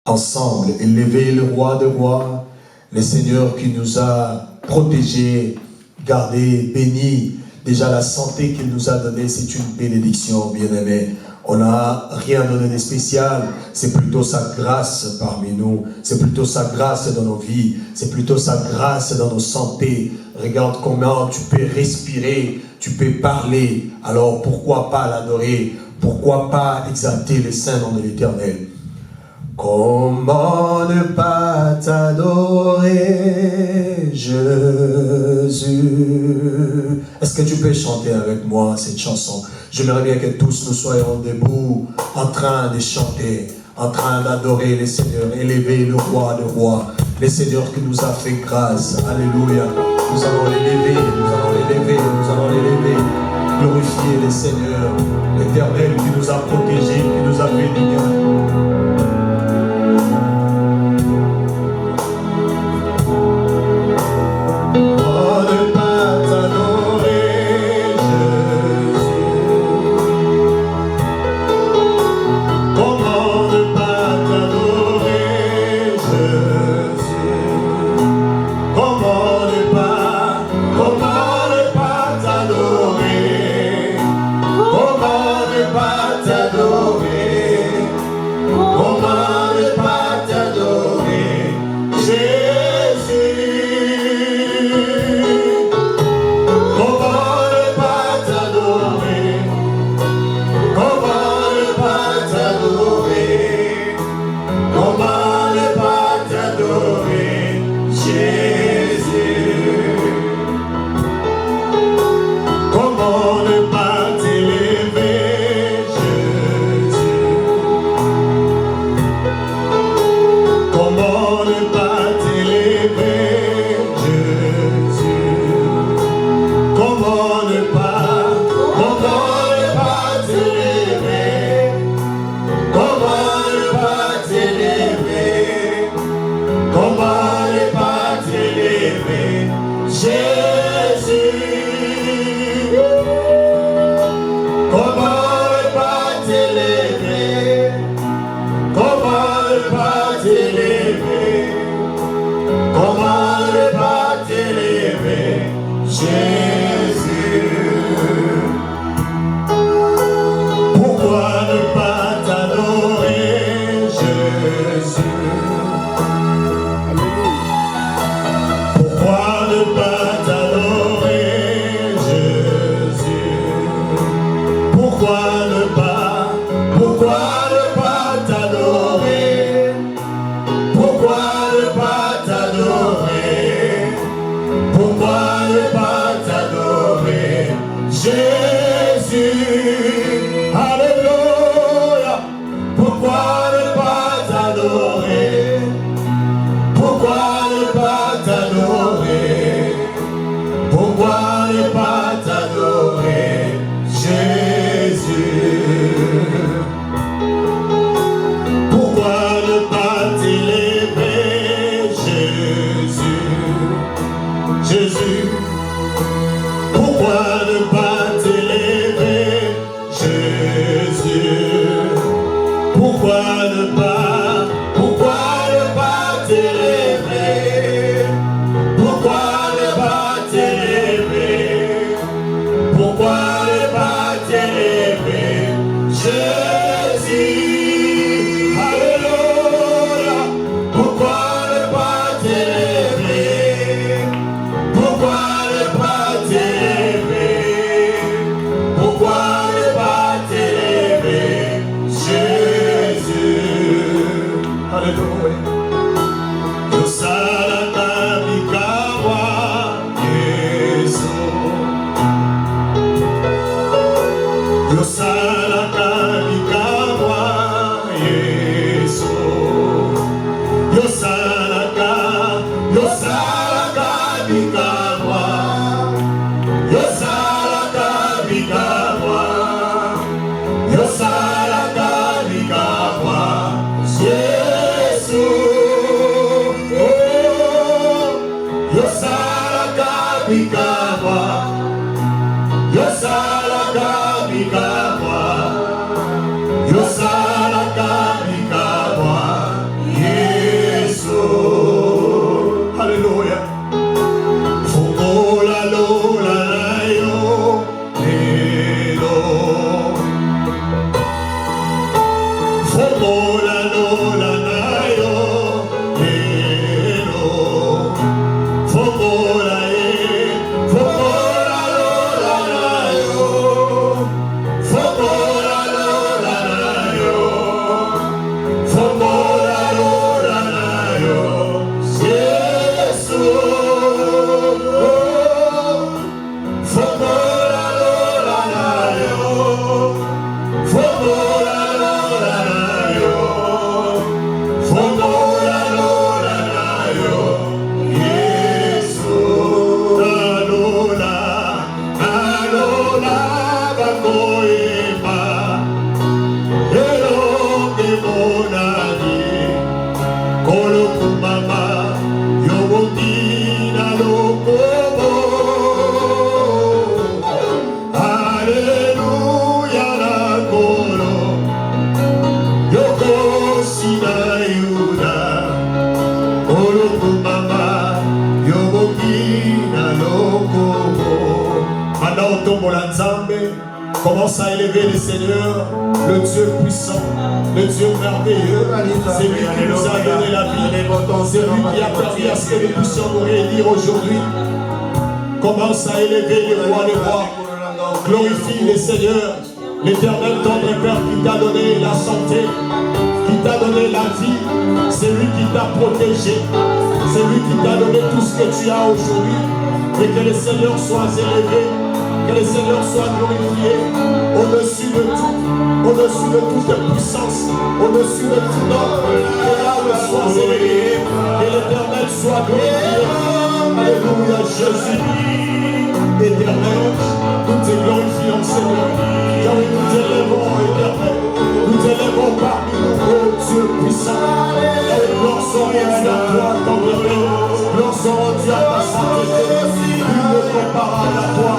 ensemble élever le roi des rois, le Seigneur qui nous a protégés, gardés, bénis. Déjà la santé qu'il nous a donnée, c'est une bénédiction, bien-aimés. On n'a rien donné de spécial, c'est plutôt sa grâce parmi nous, c'est plutôt sa grâce dans nos vies, c'est plutôt sa grâce dans nos santé. Regarde comment tu peux respirer, tu peux parler, alors pourquoi pas l'adorer, pourquoi pas exalter le saint nom de l'Éternel. Comment ne pas t'adorer, Jésus? Est-ce que tu peux chanter avec moi cette chanson? J'aimerais bien que tous nous soyons debout, en train de chanter, en train d'adorer le Seigneur, élever le roi des rois, le Seigneur qui nous a fait grâce. Alléluia. Nous allons l'élever, nous allons l'élever, nous allons l'élever. Glorifier le Seigneur, l'Éternel qui nous a protégés, qui nous a fait du bien. Olokumama, Yobokina Lokobo. Alléluia la Kolo, Yoko Sina Yuda. Olokumama, Yobokina Lokobo. Maintenant, on tombe la Nzambe. Commence à élever le Seigneur, le Dieu puissant, le Dieu merveilleux. C'est lui qui nous a donné la vie. C'est lui qui a permis à ce que nous puissions nous réunir aujourd'hui. Commence à élever les rois des rois. Glorifie le Seigneur, l'Éternel tendre Père qui t'a donné la santé, qui t'a donné la vie. C'est lui qui t'a protégé. C'est lui qui t'a donné tout ce que tu as aujourd'hui. Et que le Seigneur soit élevé. Que le Seigneur soit glorifié au-dessus de tout, au-dessus de toute puissance, au-dessus de tout nom. Que l'âme soit élevé, que l'Éternel soit glorifié. Alléluia, Jésus. Éternel, nous te glorifions, Seigneur. Car nous t'élèvons, Éternel. Nous t'élèvons parmi nous, ô Dieu puissant. Et gloire soit rendue à toi, ton gloire. Gloire soit rendue à ta sainteté. Nul ne comparable à toi.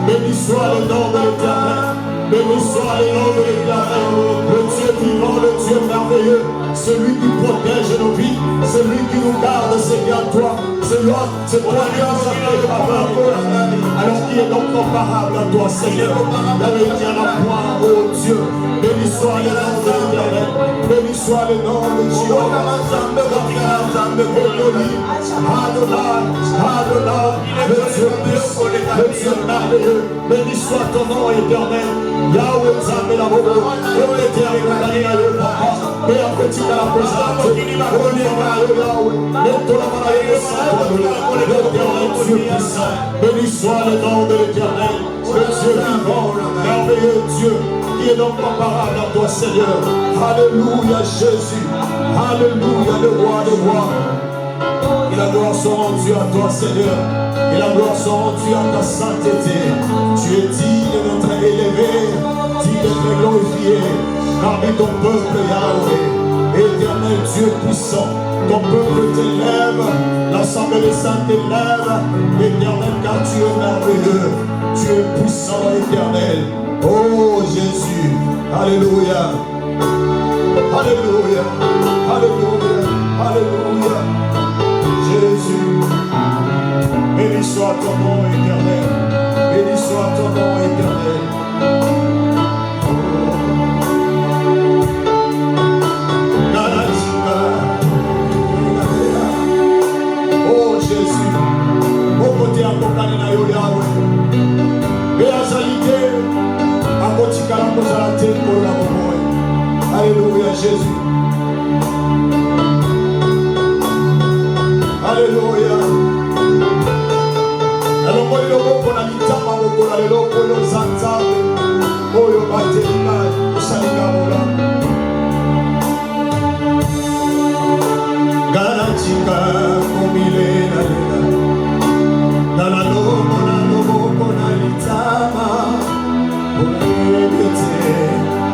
Béni soit le nom de l'Éternel. Béni soit le nom de l'Éternel. Le Dieu vivant, le Dieu merveilleux. Celui qui protège nos vies. Celui qui nous garde, c'est bien toi. C'est toi qui nous as fait faveur. Alors qui est donc comparable à toi, Seigneur? Il n'y en a point, ô Dieu. Béni soit le nom de l'Éternel. Béni soit le nom de Dieu. Adonai, le Dieu puissant, le Dieu merveilleux. Béni soit ton nom éternel. Yahweh Nzambe la Bobo. Éternel, Papa. Père petit à la présence. L'éternel Dieu puissant. Béni soit le nom de l'Éternel. Le Dieu vivant, merveilleux Dieu, qui est donc comparable à toi, Seigneur. Alléluia, Jésus. Alléluia, le roi des rois. Et la gloire soit rendue à toi, Seigneur. Et la gloire soit rendue à ta sainteté. Tu es digne d'être élevé, digne d'être glorifié parmi ton peuple, Yahweh. Éternel Dieu puissant, ton peuple t'élève, l'ensemble des saints t'élève. Éternel, car tu es merveilleux, tu es puissant, éternel. Oh Jésus, alléluia, alléluia, alléluia, alléluia. Jésus, béni soit ton nom éternel, béni soit ton nom éternel. Oh Jésus, au côté accompagné na yo Yahweh, et azalité, à côté de la tête pour la momoye. Alléluia Jésus. Alléluia. Alors, moi, le mot qu'on a mis dans ma boca, le mot qu'on a zanzé, oh, yo bate l'image, yo salika mola. Garantika, komile na lena, na la lomo qu'on a litama, omete,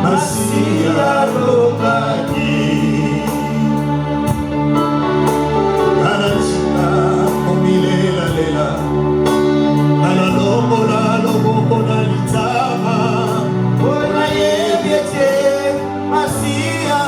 masia lobaki. Masia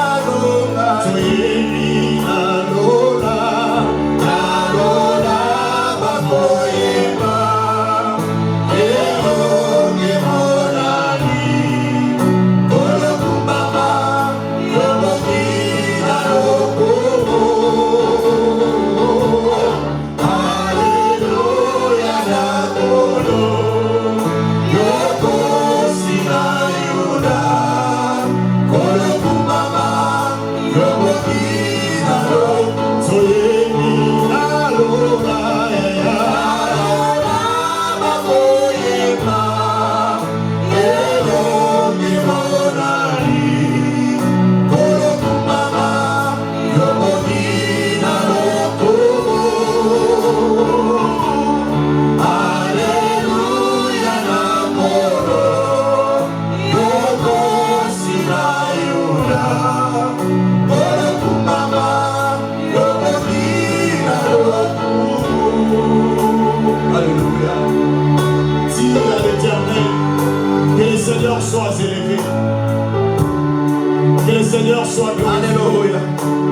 Seigneur soit glorifié.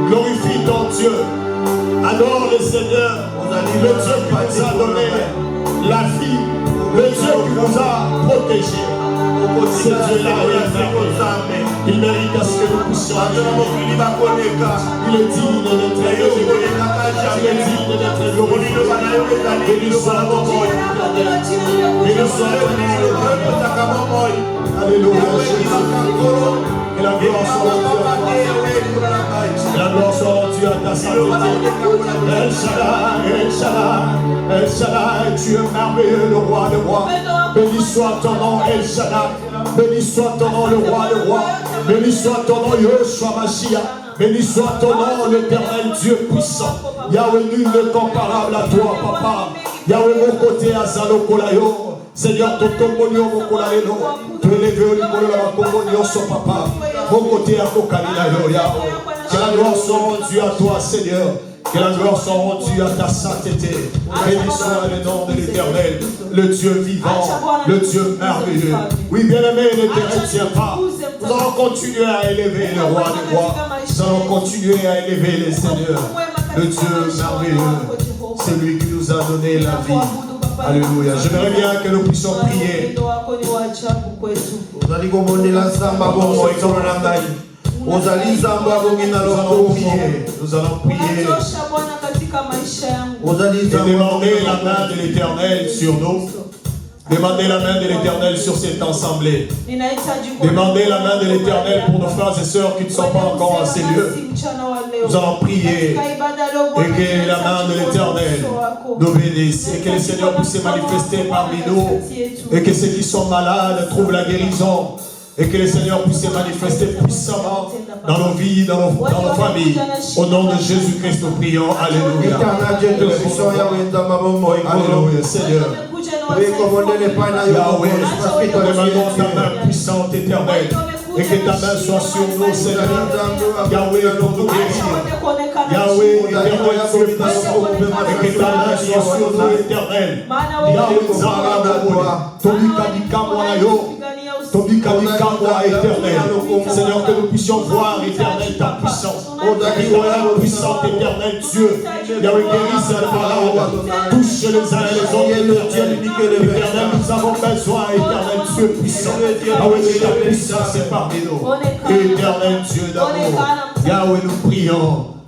Glorifie ton Dieu. Adore le Seigneur, le Dieu qui nous a donné la vie, le Dieu qui nous a protégés. Ce Dieu-là est merveilleux. Il mérite à ce que nous puissions adorer. Il est digne d'être glorifié. Il est digne d'être glorifié. Béni soit ton nom. Béni soit ton nom. Alléluia, Jésus. Et la gloire soit rendue à la gloire soit rendue à ta sainteté. El Shaddai, El Shaddai, El Shaddai, tu es merveilleux, le roi des rois. Béni soit ton nom, El Shaddai. Béni soit ton nom, le roi des rois. Béni soit ton nom, Yeshua Mashiach. Béni soit ton nom, l'éternel Dieu puissant. Yahweh, nul n'est comparable à toi, papa. Yahweh, mon côté, Azalo Kolayo. Seigneur, ton communion, mon colaleno, tu es élevé au niveau de la communion, son papa. Mon côté, à Kokalinayo, Yahweh. Que la gloire soit rendue à toi, Seigneur. Que la gloire soit rendue à ta sainteté. Béni soit le nom de l'Éternel, le Dieu vivant, le Dieu merveilleux. Oui, bien-aimé, ne te retiens pas. Nous allons continuer à élever le roi des rois. Nous allons continuer à élever les seigneurs. Le Dieu merveilleux, c'est lui qui nous a donné la vie. Alléluia. J'aimerais bien que nous puissions prier. Nous allons prier. Nous allons prier. Et demander la main de l'Éternel sur nous. Demandez la main de l'Éternel sur cette assemblée. Demandez la main de l'Éternel pour nos frères et sœurs qui ne sont pas encore à ces lieux. Nous allons prier et que la main de l'Éternel nous bénisse et que le Seigneur puisse se manifester parmi nous et que ceux qui sont malades trouvent la guérison et que le Seigneur puisse se manifester puissamment dans nos vies, dans nos familles. Au nom de Jésus-Christ, nous prions. Alléluia. Alléluia, Seigneur. Yahweh, demandons ta main puissante, éternelle, et que ta main soit sur nous, Seigneur. Yahweh, pour nous guérir. Yahweh, éternel, et que ta main soit sur nous, éternel. Yahweh, Zara, éternel. Seigneur, que nous puissions voir, éternel, ta puissance. Que ta main puissante, éternel, Dieu. Yahweh, guéris cette parole. Touche les uns et les autres, Dieu. Éternel, nous avons besoin, éternel Dieu puissant. Yahweh, que ta puissance est parmi nous. Éternel Dieu d'amour. Yahweh,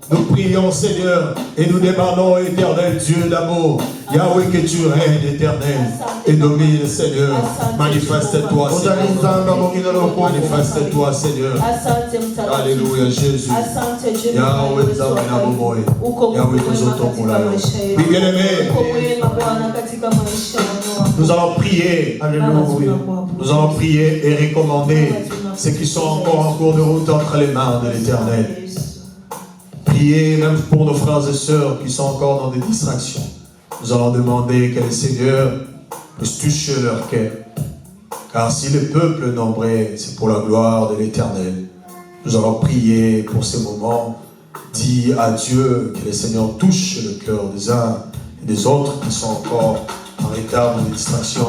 nous prions, Seigneur, et nous demandons, éternel Dieu d'amour, Yahweh, que tu règnes, éternel, et domine, Seigneur. Manifeste-toi, Seigneur. Manifeste-toi, Seigneur. Alléluia, Jésus. Yahweh, Yahweh, bien-aimé, nous allons prier. Nous allons prier et recommander ceux qui sont encore en cours de route entre les mains de l'Éternel. Priez même pour nos frères et sœurs qui sont encore dans des distractions. Nous allons demander que le Seigneur puisse toucher leur cœur. Car si le peuple est nombreux, c'est pour la gloire de l'Éternel. Nous allons prier pour ces moments. Dis à Dieu que le Seigneur touche le cœur des uns et des autres qui sont encore en état de distraction.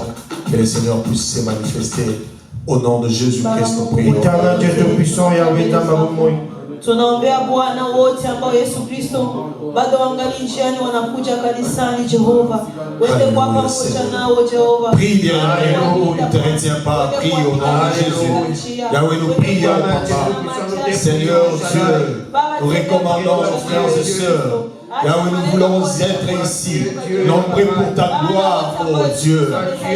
Que le Seigneur puisse se manifester. Au nom de Jésus-Christ, nous prions. Éternel Dieu Tout-Puissant, Yahweh, tunaombea Bwana wote ambao Yesu Kristo bado wangali njiani wanakuja kanisani. Jehova, wende kwa pamoja nao Jehova. Prie bien, ne te retiens pas, prie au nom de Jésus. Yahweh, nous prions, Papa. Seigneur Dieu, nous recommandons nos frères et sœurs. Yahweh, nous voulons être ici, nombreux pour ta gloire, oh Dieu.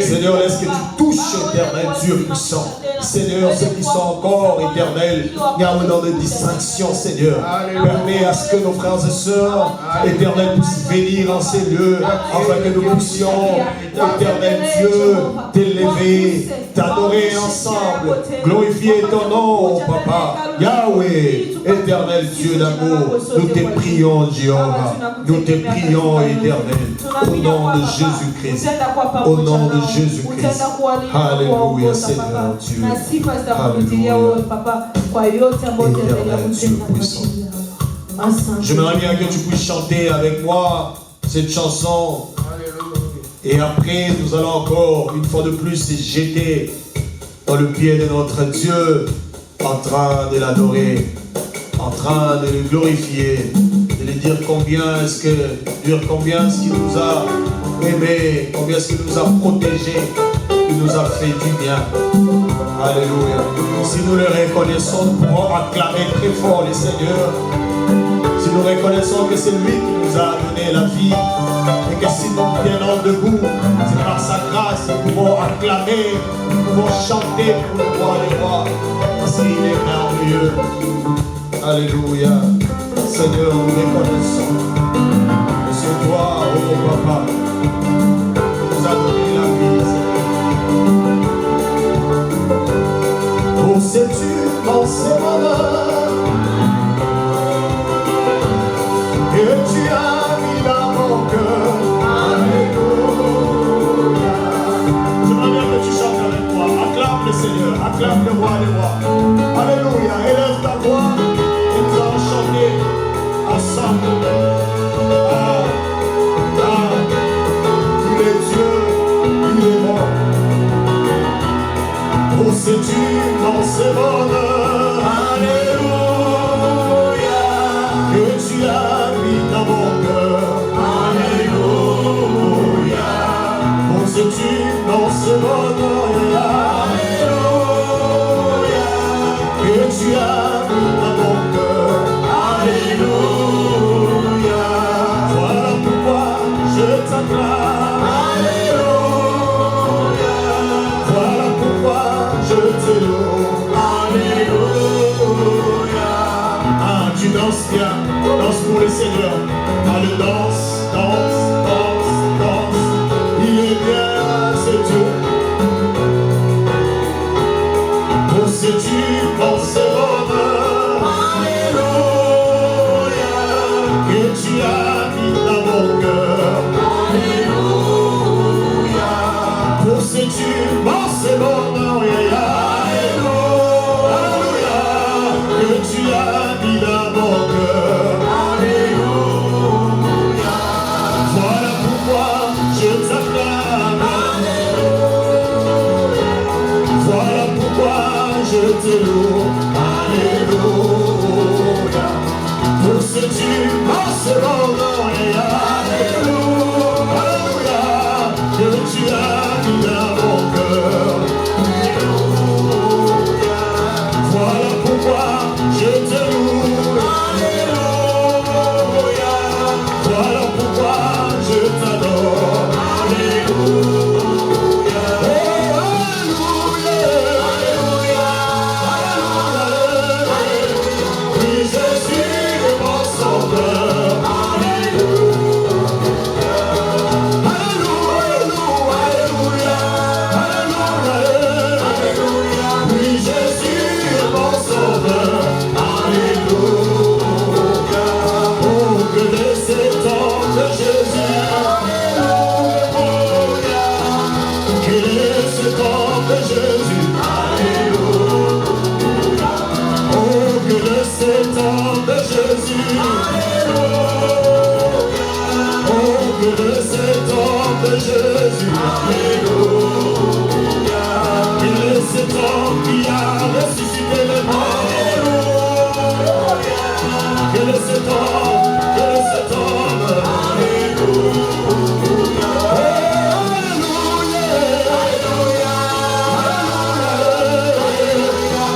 Seigneur, laisse que tu touches, éternel Dieu puissant. Seigneur, ceux qui sont encore éternels, Yahweh, dans des distractions, Seigneur, permets à ce que nos frères et sœurs éternels puissent venir en ces lieux, afin que nous puissions, éternel Dieu, t'élever, t'adorer ensemble, glorifier ton nom, Papa. Yahweh, éternel Dieu d'amour, nous te prions, Jéhovah, nous te prions, éternel, au nom de Jésus-Christ, au nom de Jésus-Christ. Alléluia, Seigneur Dieu. Alléluia. Éternel Dieu puissant. J'aimerais bien que tu puisses chanter avec moi cette chanson. Et après, nous allons encore, une fois de plus, se jeter dans le pied de notre Dieu en train de l'adorer. en train de le glorifier, de lui dire combien est-ce qu'il nous a aimés, combien est-ce qu'il nous a protégés, qu'il nous a fait du bien. Alléluia. Si nous le reconnaissons, nous pouvons acclamer très fort le Seigneur. Si nous reconnaissons que c'est lui qui nous a donné la vie et que si nous tenons debout, c'est par sa grâce que nous pouvons acclamer, nous pouvons chanter pour le roi des rois, parce qu'il est merveilleux. Alléluia. Seigneur, nous reconnaissons que c'est toi, oh Papa, qui nous a donné la vie. Oh, sais-tu dans ces bonheurs que tu as mis dans mon cœur. Alléluia. J'aimerais bien que tu chantes avec moi. Acclame le Seigneur, acclame le roi des rois. Alléluia. Élève ta voix et nous allons chanter ensemble. Il est Dieu, il est bon. Oh, sais-tu dans ces bonheurs, alléluia, que tu as mis dans mon cœur, alléluia. Oh, sais-tu dans ces bonheurs, alléluia, que tu as mis dans mon cœur, alléluia. Voilà pourquoi je t'acclame, alléluia. Voilà pourquoi je te loue, alléluia. Ah, tu danses bien, danse pour le Seigneur. Allez, danse, danse, danse, danse. Il est bien, c'est Dieu. Oh, sais-tu dans ces bonheurs, alléluia, que tu as mis dans mon cœur, alléluia. Oh, sais-tu dans ces bonheurs, alléluia, que tu as mis dans mon cœur, alléluia. Voilà pourquoi je t'acclame, alléluia. Voilà pourquoi je te loue, alléluia. Pour ce tu m'as ce bonheur, alléluia, que tu as mis dans mon cœur, alléluia. Voilà pourquoi je te loue, alléluia. Voilà pourquoi je t'adore, alléluia. Alléluia, alléluia, alléluia. Oui, je suis mon sauveur, alléluia. Alléluia, alléluia, alléluia. Oui, je suis mon sauveur, alléluia. Oh, que de cet homme de Jésus, alléluia. Que de cet homme de Jésus, alléluia. Oh, que de cet homme de Jésus, alléluia. Oh, que de cet homme de Jésus, alléluia. Que de cet homme qui a ressuscité les morts, alléluia. Que de cet homme, alléluia. Alléluia, alléluia.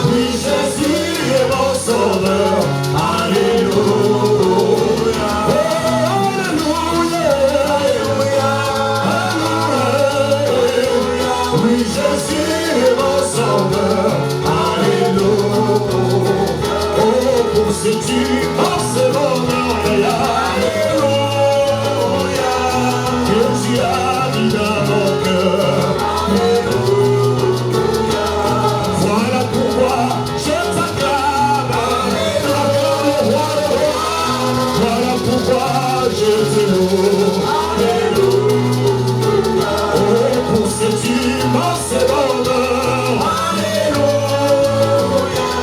Oui, Jésus est mon sauveur, alléluia. Alléluia, alléluia. Oui, Jésus est mon sauveur, alléluia. Oh, pour ce tu penses mon nom, alléluia, que tu as mis dans mon cœur, alléluia. Voilà pourquoi je t'acclame, alléluia. Voilà pourquoi je te loue, alléluia. Oh, pour ce tu penses mon nom, alléluia.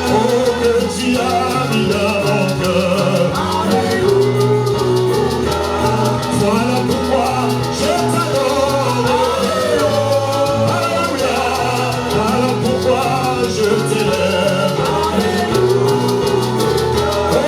Oh, que tu as mis dans mon cœur, alléluia. Voilà pourquoi je t'adore, alléluia. Voilà pourquoi je t'élève, alléluia. Oh,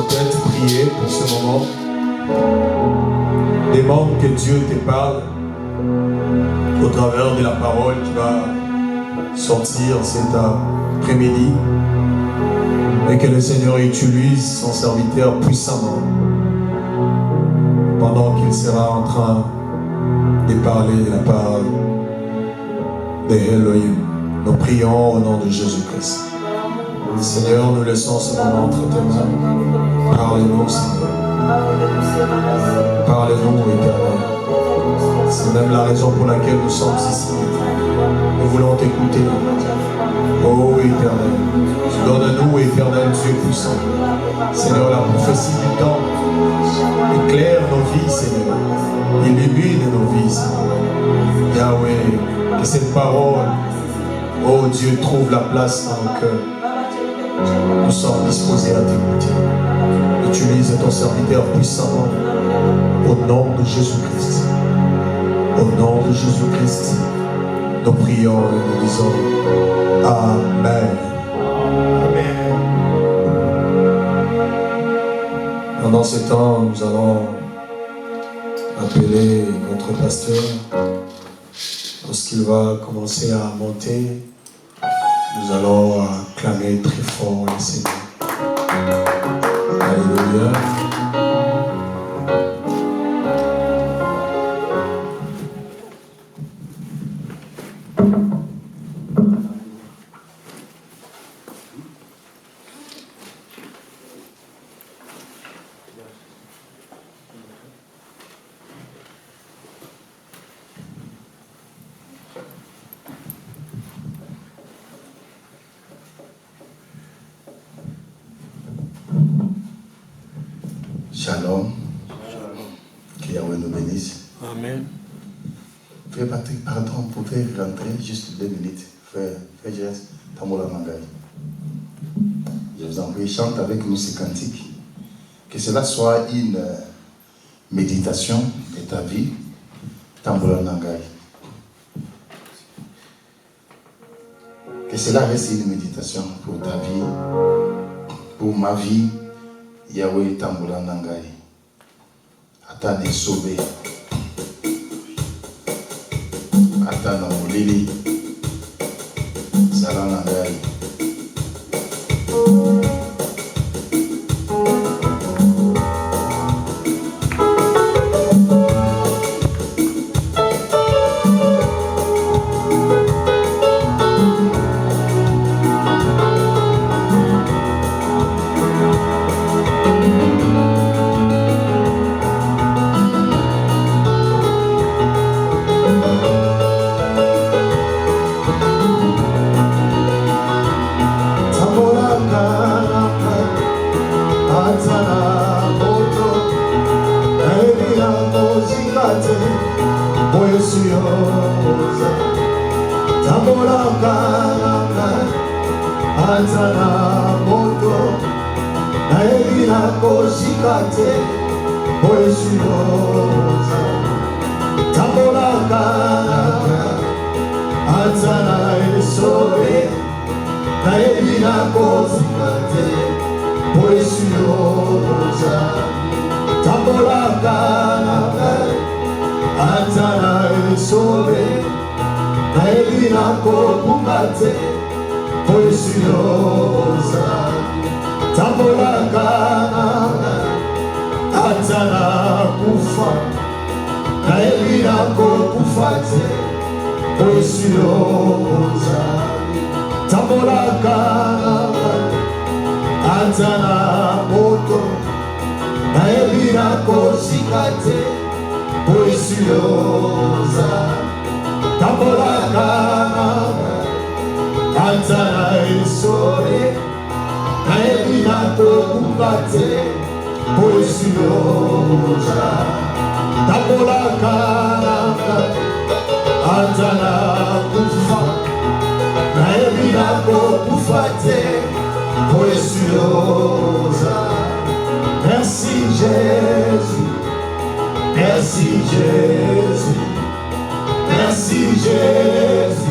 tête, prier pour ce moment. Demande que Dieu te parle au travers de la parole qui va sortir cet après-midi et que le Seigneur utilise son serviteur puissamment pendant qu'il sera en train de parler la parole de Elohim. Nous prions au nom de Jésus-Christ. Seigneur, nous laissons ce moment entre tes mains. Parle-nous, Seigneur. Parle-nous, Éternel. C'est même la raison pour laquelle nous sommes ici. Nous voulons t'écouter. Oh Éternel, donne-nous, Éternel Dieu puissant. Seigneur, la prophétie du temps éclaire nos vies, Seigneur. Illumine nos vies, Seigneur. Yahweh, que cette parole, oh Dieu, trouve la place dans nos cœurs. Nous sommes disposés à t'écouter. Utilise ton serviteur puissamment au nom de Jésus-Christ. Au nom de Jésus-Christ, nous prions et nous disons Amen. Amen. Pendant ce temps, nous allons appeler notre pasteur. Lorsqu'il va commencer à monter, nous allons acclamer très fort le Seigneur. Alléluia. Shalom. Que Yahweh nous bénisse. Amen. Frère Patrick, pardon, vous pouvez rentrer juste 2 minutes. Frère Jess, Tamoula Mangaï. Je vous en prie, chante avec nous ces cantiques. Que cela soit une méditation de ta vie. Tamoula Mangaï. Que cela reste une méditation pour ta vie, pour ma vie. Yahweh Tamboula Nangai. Atane Sobe. Atana Mulili. Salam Nangai. Merci Jésus, merci Jésus, merci Jésus,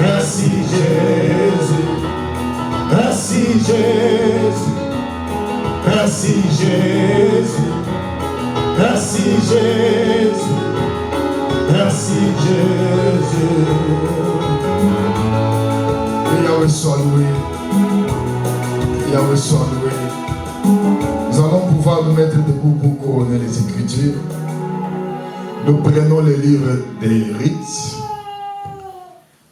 merci Jésus, merci Jésus, Merci Jésus. Merci Jésus. Merci Jésus. Que Yahweh soit loué. Que Yahweh soit loué. Nous allons pouvoir nous mettre debout pour couronner les Écritures. Nous prenons le livre des rites.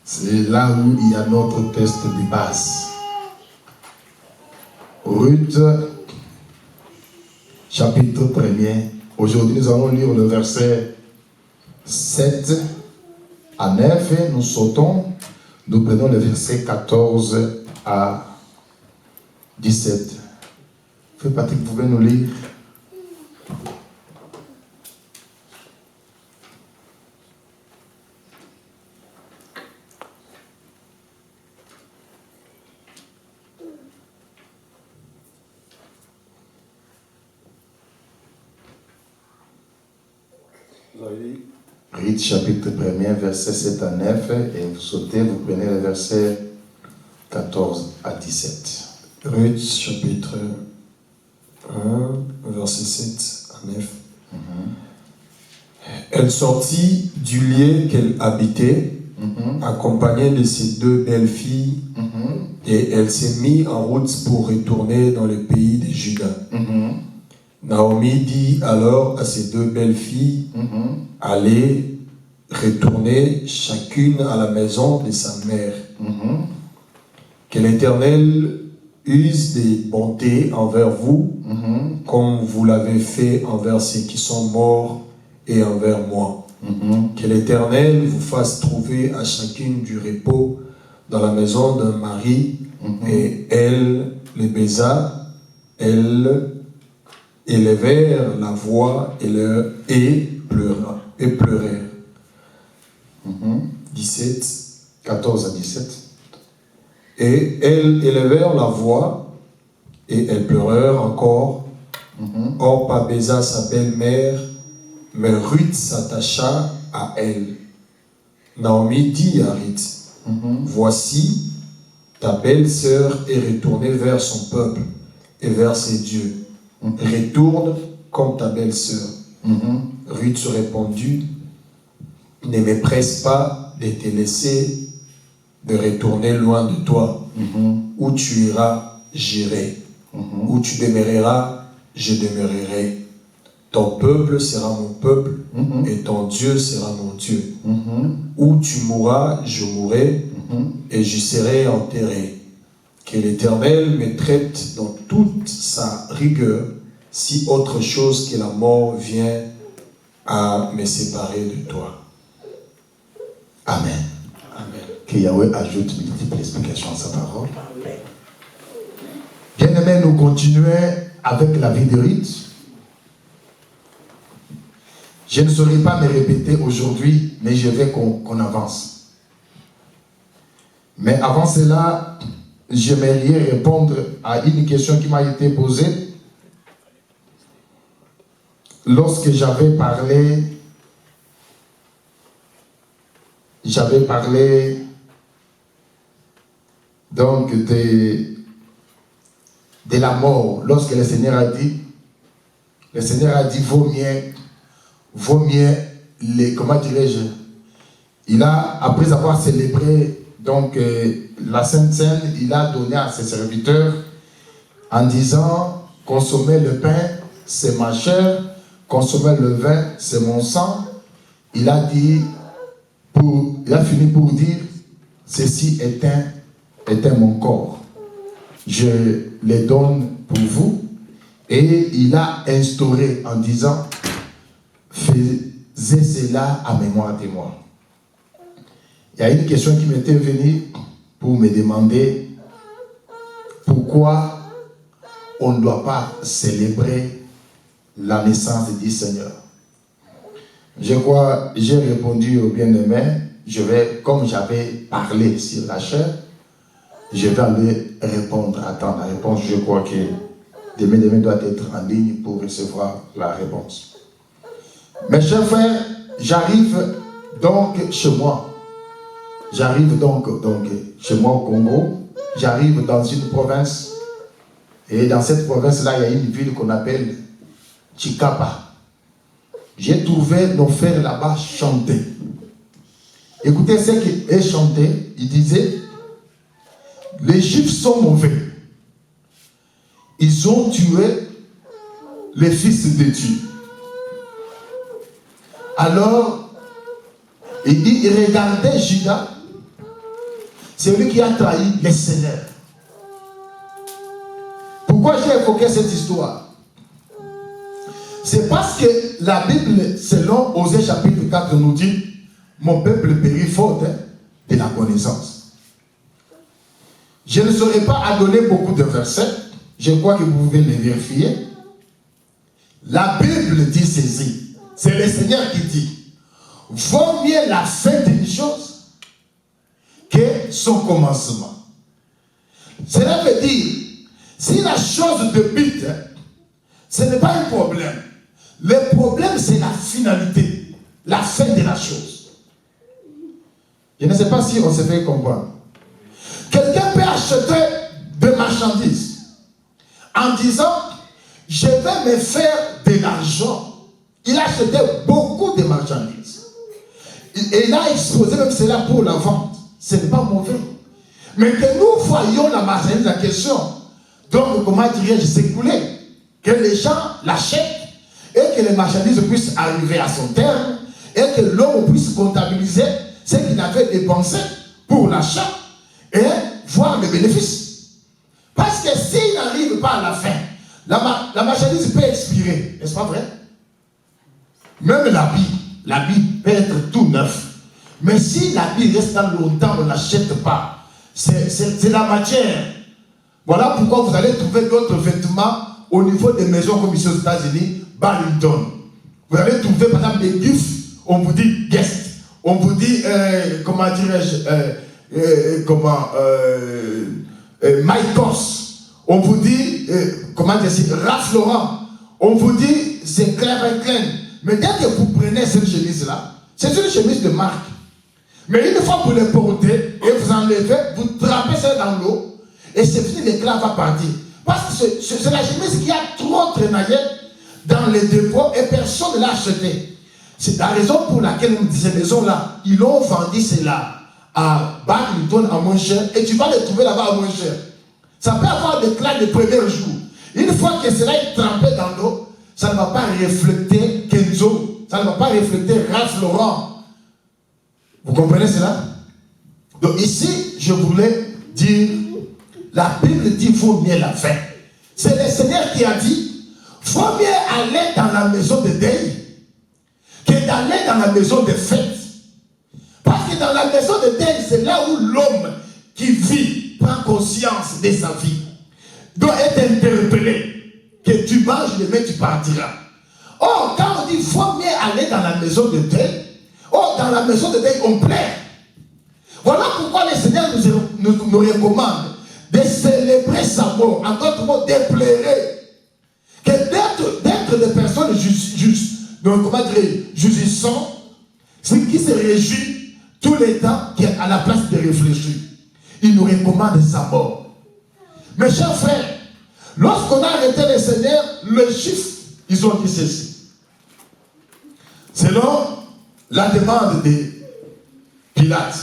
C'est là où il y a notre test de base. Ruth, chapitre 1er. Aujourd'hui, nous allons lire le verset 7 à 9 et nous sautons. Nous prenons le verset 14 à 17. Frère Patrick, vous pouvez nous lire? Ruth chapitre 1er, verset 7 à 9, et vous sautez, vous prenez le verset 14 à 17. Ruth chapitre 1, verset 7 à 9. Elle sortit du lieu qu'elle habitait, accompagnée de ses 2 belles filles, et elle s'est mise en route pour retourner dans le pays de Juda. Naomi dit alors à ses 2 belles filles, allez retourner chacune à la maison de sa mère. Que l'Éternel use des bontés envers vous, comme vous l'avez fait envers ceux qui sont morts et envers moi. Que l'Éternel vous fasse trouver à chacune du repos dans la maison d'un mari. Et elle les baisa, elle élevèrent la voix et pleurèrent. 17. 14 à 17. Et elles élevèrent la voix et elles pleurèrent encore. Orpa baisa sa belle-mère, mais Ruth s'attacha à elle. Naomi dit à Ruth, voici, ta belle-sœur est retournée vers son peuple et vers ses dieux. Retourne comme ta belle-sœur. Ruth se répondit, ne me presse pas de te laisser de retourner loin de toi. Où tu iras, j'irai. Où tu demeureras, je demeurerai. Ton peuple sera mon peuple et ton Dieu sera mon Dieu. Où tu mourras, je mourrai et j'y serai enterré. Que l'Éternel me traite dans toute sa rigueur si autre chose que la mort vient à me séparer de toi. Amen. Amen. Que Yahweh ajoute multiples explications à sa parole. Bien-aimés, nous continuons avec la vie de Ruth. Je ne saurais pas me répéter aujourd'hui, mais je veux qu'on avance. Mais avant cela, j'aimerais répondre à une question qui m'a été posée lorsque j'avais parlé donc de la mort. Lorsque le Seigneur a dit vaut mieux les, comment dirais-je, il a, après avoir célébré donc la Sainte Seine, il a donné à ses serviteurs en disant, consommez le pain, c'est ma chair, consommez le vin, c'est mon sang. Il a fini pour dire, ceci est mon corps. Je les donne pour vous. Et il a instauré en disant, faisez cela à mémoire de moi. Il y a une question qui m'était venue pour me demander pourquoi on ne doit pas célébrer la naissance du Seigneur. Je crois, j'ai répondu au bien-aimé, comme j'avais parlé sur la chair, je vais aller répondre. Attends, la réponse, je crois que demain doit être en ligne pour recevoir la réponse. Mes chers frères, j'arrive donc chez moi. J'arrive donc chez moi au Congo. J'arrive dans une province Et dans cette province-là, il y a une ville qu'on appelle Chikapa. J'ai trouvé nos frères là-bas chanter. Écoutez ce qu'ils chantaient. Ils disaient, les Juifs sont mauvais. Ils ont tué les fils de Dieu. Alors, il dit, regardez Judas, c'est lui qui a trahi les Seigneurs. Pourquoi j'ai évoqué cette histoire? C'est parce que la Bible, selon Osée chapitre 4, nous dit, mon peuple périt faute de la connaissance. Je ne saurais pas à donner beaucoup de versets. Je crois que vous pouvez les vérifier. La Bible dit ceci. C'est le Seigneur qui dit, vaut mieux la fin d'une chose que son commencement. Cela veut dire, si la chose débute, ce n'est pas un problème. Le problème, c'est la finalité, la fin de la chose. Je ne sais pas si on se fait comprendre. Quelqu'un peut acheter des marchandises en disant, je vais me faire de l'argent. Il a acheté beaucoup de marchandises. Et il a exposé même cela pour la vente. Ce n'est pas mauvais. Mais que nous voyons la marchandise en question, donc comment dirais-je, s'écouler, que les gens l'achètent et que les marchandises puissent arriver à son terme et que l'homme puisse comptabiliser ce qu'il avait dépensé pour l'achat et voir le bénéfice. Parce que s'il n'arrive pas à la fin, la marchandise peut expirer, n'est-ce pas vrai? Même l'habit peut être tout neuf. Mais si l'habit reste dans longtemps, on ne l'achète pas. C'est la matière. Voilà pourquoi vous allez trouver d'autres vêtements au niveau des maisons comme ici aux États-Unis, Burlington. Vous allez trouver par exemple des gifs, on vous dit guest. On vous dit, comment dirais-je, Maïkos. On vous dit, comment dire, Ralph Lauren. On vous dit, c'est Calvin Klein. Mais dès que vous prenez cette chemise-là, c'est une chemise de marque. Mais une fois que vous le portez et vous enlevez, vous trempez ça dans l'eau et c'est fini, l'éclat va partir. Parce que c'est la chemise qui a trop traînaillé dans les dépôts et personne ne l'a acheté. C'est la raison pour laquelle ces maisons-là, ils ont vendu cela à Burlington à moins cher et tu vas les trouver là-bas à moins cher. Ça peut avoir l'éclat le premier jour. Une fois que cela est trempé dans l'eau, ça ne va pas refléter Kenzo, ça ne va pas refléter Ralph Lauren. Vous comprenez cela? Donc ici, je voulais dire, la Bible dit, vaut mieux la fin. C'est le Seigneur qui a dit, vaut mieux aller dans la maison de deuil que d'aller dans la maison de fête. Parce que dans la maison de deuil, c'est là où l'homme qui vit prend conscience de sa vie, doit être interpellé. Que tu manges, demain tu partiras. Or, quand on dit, vaut mieux aller dans la maison de deuil, dans la maison de deuil, on pleure. Voilà pourquoi le Seigneur nous recommande de célébrer sa mort, en d'autres mots, de pleurer. Que d'être des personnes justes, donc comment dire, jugissantes, c'est qui se réjouit tout le temps, qui est à la place de réfléchir. Il nous recommande sa mort. Mes chers frères, lorsqu'on a arrêté le Seigneur, les Juifs, ils ont dit ceci. Selon la demande de Pilate,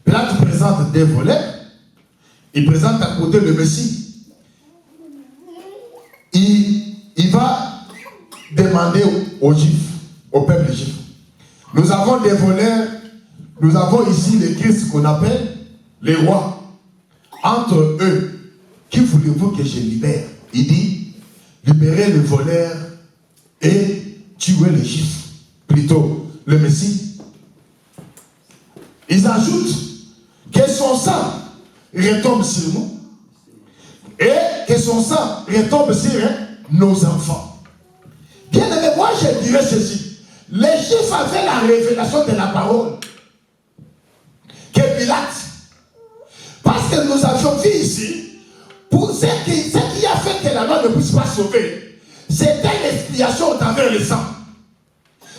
Pilate présente des volets, il présente à côté le Messie. Il va demander aux Juifs, au peuple juif. Nous avons des voleurs, nous avons ici les Christ qu'on appelle les rois. Entre eux, qui voulez-vous que je libère? Il dit, libérez le voleur et tuez les Juifs. Plutôt, le Messie. Ils ajoutent que son sang retombe sur nous et que son sang retombe sur nos enfants. Bien aimé, moi je dirais ceci. Les Juifs avaient la révélation de la parole que Pilate, parce que nous avions vu ici, pour ce qui a fait que la loi ne puisse pas sauver, c'était l'expiation au travers le sang.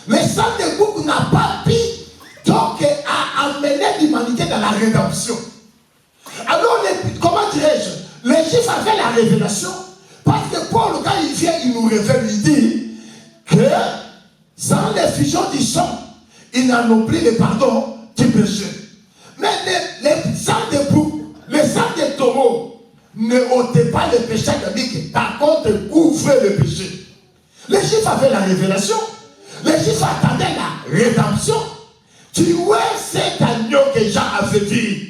Le sang de Bouc n'a pas pu donc à amener l'humanité dans la rédemption. Alors, comment dirais-je, les Juifs avaient la révélation Parce que Paul, quand il vient, il nous révèle, il dit que sans l'effusion du sang, ils n'en ont plus le pardon du péché. Mais les sangs de bouc, les sangs de taureau ne ôtaient pas le péché adamique. Par contre, couvraient le péché. Les Juifs avaient la révélation. Les Juifs attendaient la rédemption. Tu vois cet agneau que Jean avait vu.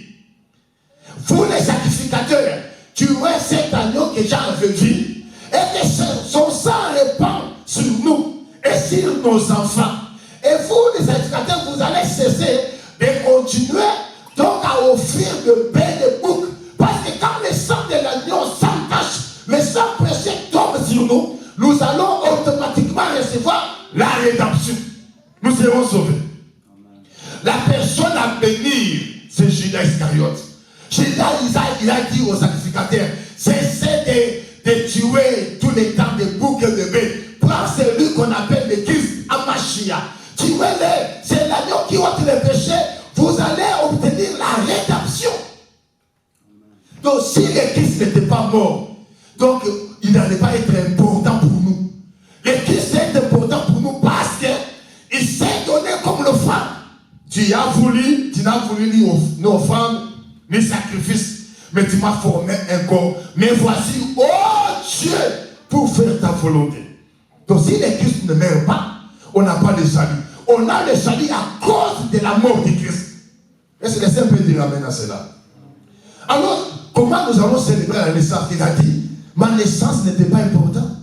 Vous les sacrificateurs, tu vois cet agneau que Jean avait vu. Et que son sang répand sur nous et sur nos enfants. Et vous les sacrificateurs, vous allez cesser de continuer donc à offrir de baies de bouc. Parce que quand le sang de l'agneau s'entache, le sang précieux tombe sur nous, nous allons automatiquement recevoir la rédemption. Nous serons sauvés. La personne à bénir, c'est Judas Iscariote. Judas, il a dit aux sacrificateurs, cessez de tuer tous les temps de boucs et de baies. Prends celui qu'on appelle le Christ Amashia. Tuez-le, c'est l'agneau qui ôte le péché. Vous allez obtenir la rédemption. Donc si le Christ n'était pas mort, donc il n'allait pas être important pour nous. Le Christ est important pour nous parce qu'il s'est donné comme l'offrande. Tu n'as voulu ni offrande, ni sacrifice, mais tu m'as formé un corps. Mais voici, oh Dieu, pour faire ta volonté. Donc si le Christ ne meurt pas, on n'a pas de salut. On a le salut à cause de la mort du Christ. Est-ce que les saints peuvent dire amen à cela? Alors, comment nous allons célébrer la naissance? Il a dit, ma naissance n'était pas importante.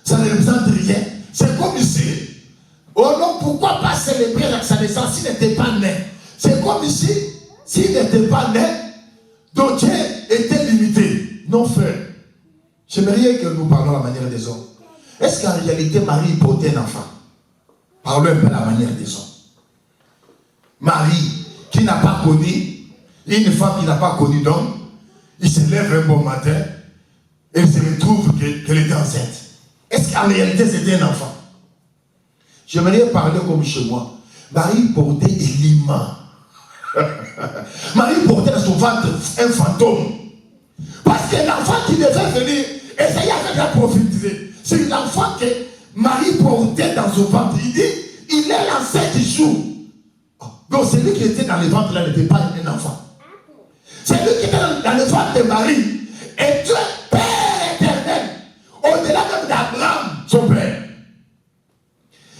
Ça ne représente rien. C'est comme ici. Oh non, pourquoi pas célébrer sa naissance s'il n'était pas né? C'est comme ici, s'il n'était pas né, donc Dieu était limité. Non, frère. J'aimerais que nous parlons à la manière des hommes. Est-ce qu'en réalité, Marie portait un enfant? Parlons un peu à la manière des hommes. Marie, qui n'a pas connu, une femme qui n'a pas connu d'homme, il se lève un bon matin et il se retrouve qu'elle est enceinte. Est-ce qu'en réalité c'était un enfant? J'aimerais parler comme chez moi. Marie portait Élima. Marie portait dans son ventre un fantôme. Parce que l'enfant qui devait venir, essayait avec la prophétiser. C'est l'enfant que Marie portait dans son ventre. Il dit, il est l'enceinte du jour. Donc celui qui était dans le ventre là n'était pas un enfant. Celui qui était dans le ventre de Marie était Père éternel. Au-delà même d'Abraham, son père.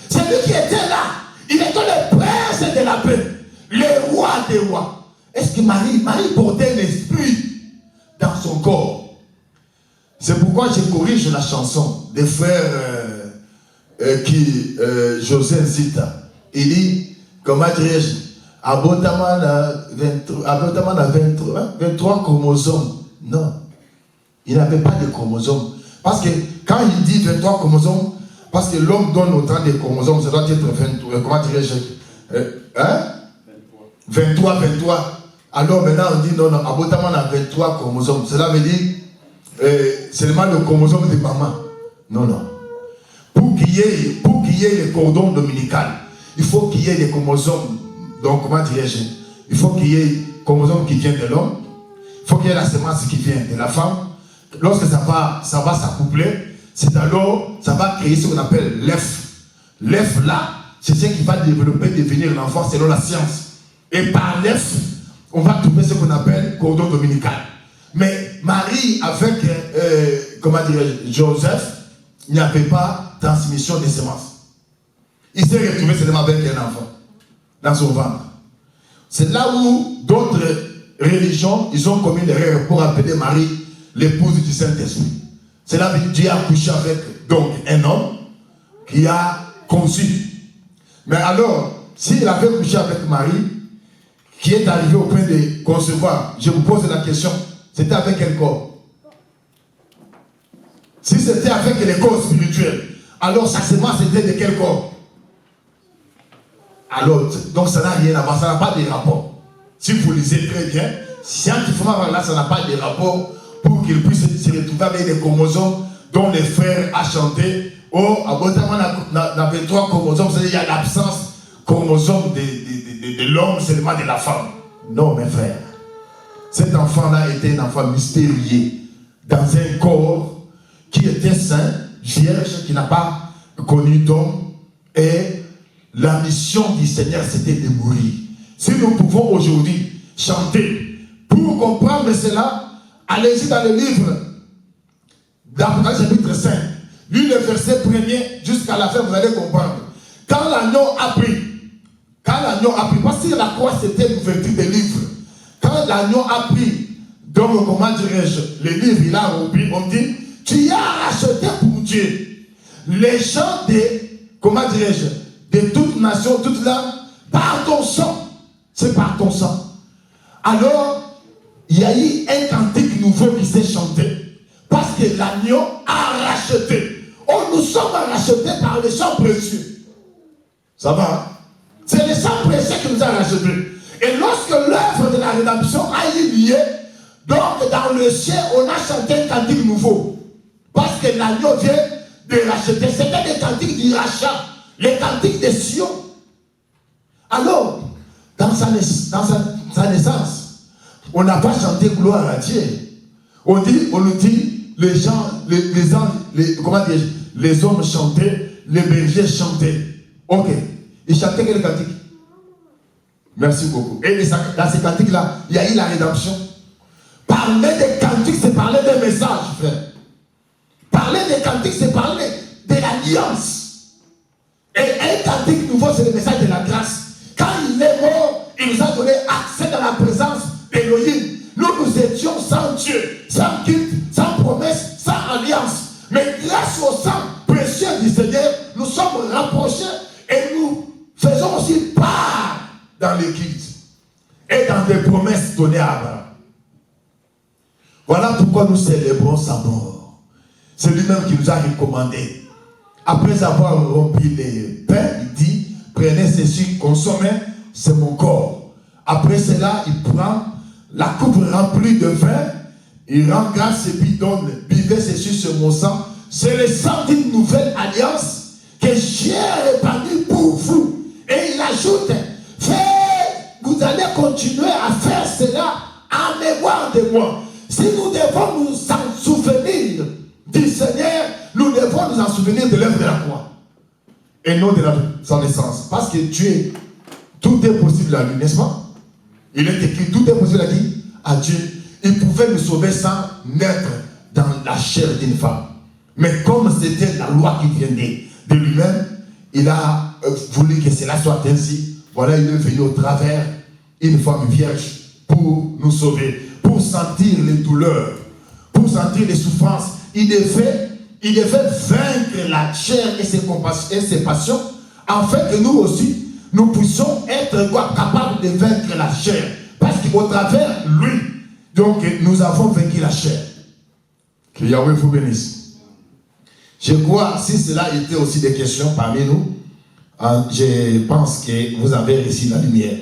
Celui qui était là, il était le prince de la paix. Le roi des rois. Est-ce que Marie portait l'esprit dans son corps? C'est pourquoi je corrige la chanson des frères José cita. Il dit, comment dirais-je, Abotamana 23 chromosomes. Non, il n'avait pas de chromosomes. Parce que quand il dit 23 chromosomes, parce que l'homme donne autant de chromosomes, ça doit être 23, comment dirais-je, 23. Alors maintenant on dit non, Abotamana 23 chromosomes. Cela veut dire seulement le chromosome de maman. Non. Pour qu'il y ait le cordon dominical, il faut qu'il y ait des chromosomes. Donc, comment dirais-je? Il faut qu'il y ait des chromosomes qui viennent de l'homme. Il faut qu'il y ait la semence qui vient de la femme. Lorsque ça va s'accoupler, c'est alors, ça va créer ce qu'on appelle l'œuf. L'œuf là, c'est ce qui va développer, devenir l'enfant selon la science. Et par l'œuf, on va trouver ce qu'on appelle cordon dominical. Mais Marie, avec, comment dirais-je, Joseph, il n'y avait pas transmission des semences. Il s'est retrouvé seulement avec un enfant dans son ventre. C'est là où d'autres religions, ils ont commis l'erreur pour appeler Marie l'épouse du Saint-Esprit. C'est là que Dieu a couché avec donc un homme qui a conçu. Mais alors, s'il avait couché avec Marie, qui est arrivé au point de concevoir, je vous pose la question, c'était avec quel corps? Si c'était avec le corps spirituel, alors sa semence était de quel corps? Alors, donc ça n'a rien à voir, ça n'a pas de rapport. Si vous lisez très bien, scientifiquement là, ça n'a pas de rapport pour qu'il puisse se retrouver avec des chromosomes dont les frères a chanté. Oh, abotamment dans 23 chromosomes, c'est-à-dire qu'il y a l'absence chromosome de l'homme, seulement de la femme. Non, mes frères. Cet enfant-là était un enfant mystérieux dans un corps qui était saint, vierge, qui n'a pas connu d'homme, et la mission du Seigneur, c'était de mourir. Si nous pouvons aujourd'hui chanter, pour comprendre cela, allez-y dans le livre d'Apocalypse chapitre 5, lui le verset 1er jusqu'à la fin, vous allez comprendre. Quand l'agneau a pris, parce que la croix c'était l'ouverture des livres, quand l'agneau a pris, donc comment dirais-je, les livres, il a rempli, on dit, tu as racheté pour Dieu les gens de, comment dirais-je, de toute nation, toute langue, par ton sang. C'est par ton sang. Alors, il y a eu un cantique nouveau qui s'est chanté, parce que l'agneau a racheté. Oh, nous sommes rachetés par le sang précieux. Ça va, hein? C'est le sang précieux qui nous a rachetés. Et lorsque l'œuvre de la rédemption a eu lieu, donc dans le ciel, on a chanté un cantique nouveau. Parce que l'agneau vient de racheter. C'était le cantique du rachat, le cantique de Sion. Alors, dans sa naissance, on n'a pas chanté gloire à Dieu. On nous dit, les gens, les hommes chantaient, les bergers chantaient. Ok. Ils chantaient quel cantique? Merci beaucoup. Et dans ces cantiques-là, il y a eu la rédemption. Parler des cantiques, c'est parler des messages, frère. Parler des cantiques, c'est parler de l'alliance. Et un cantique nouveau, c'est le message de la grâce. Quand il est mort, il nous a donné accès dans la présence d'Élohim. Nous étions sans Dieu, sans culte, sans promesse, sans alliance. Mais grâce au sang précieux du Seigneur, nous sommes rapprochés et nous faisons aussi part dans les cultes et dans des promesses données à Abraham. Voilà pourquoi nous célébrons sa mort. C'est lui-même qui nous a recommandé. Après avoir rempli les pains, il dit, prenez ceci, consommez, c'est mon corps. Après cela, il prend la coupe remplie de vin, il rend grâce et puis donne, buvez ceci sur mon sang. C'est le sang d'une nouvelle alliance que j'ai répandu pour vous. Et il ajoute, vous allez continuer à faire cela en mémoire de moi. Si nous devons nous en souvenir du Seigneur, nous devons nous en souvenir de l'œuvre de la croix et non de sa naissance. Parce que Dieu, tout est possible à lui, n'est-ce pas? Il est écrit, tout est possible à qui? À Dieu. Il pouvait nous sauver sans naître dans la chair d'une femme. Mais comme c'était la loi qui venait de lui-même, il a voulu que cela soit ainsi. Voilà, il est venu au travers une femme vierge pour nous sauver, pour sentir les douleurs, pour sentir les souffrances. Il devait vaincre la chair et ses passions, afin que nous aussi, nous puissions être capables de vaincre la chair. Parce qu'au travers lui, donc nous avons vaincu la chair. Que Yahweh vous bénisse. Je crois, si cela était aussi des questions parmi nous, je pense que vous avez reçu la lumière.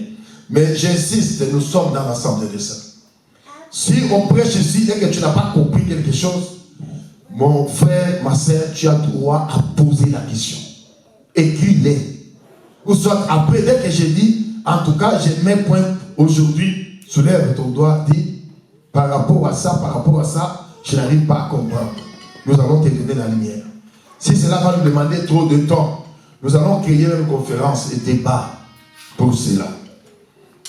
Mais j'insiste, nous sommes dans l'ensemble de ça. Si on prêche ici et que tu n'as pas compris quelque chose, mon frère, ma soeur, tu as droit à poser la question. Écris-les. Ou soit après, dès que j'ai dit, en tout cas, j'ai mes points aujourd'hui, soulève ton doigt, dis, par rapport à ça, je n'arrive pas à comprendre. Nous allons te donner la lumière. Si cela va nous demander trop de temps, nous allons créer une conférence et débat pour cela.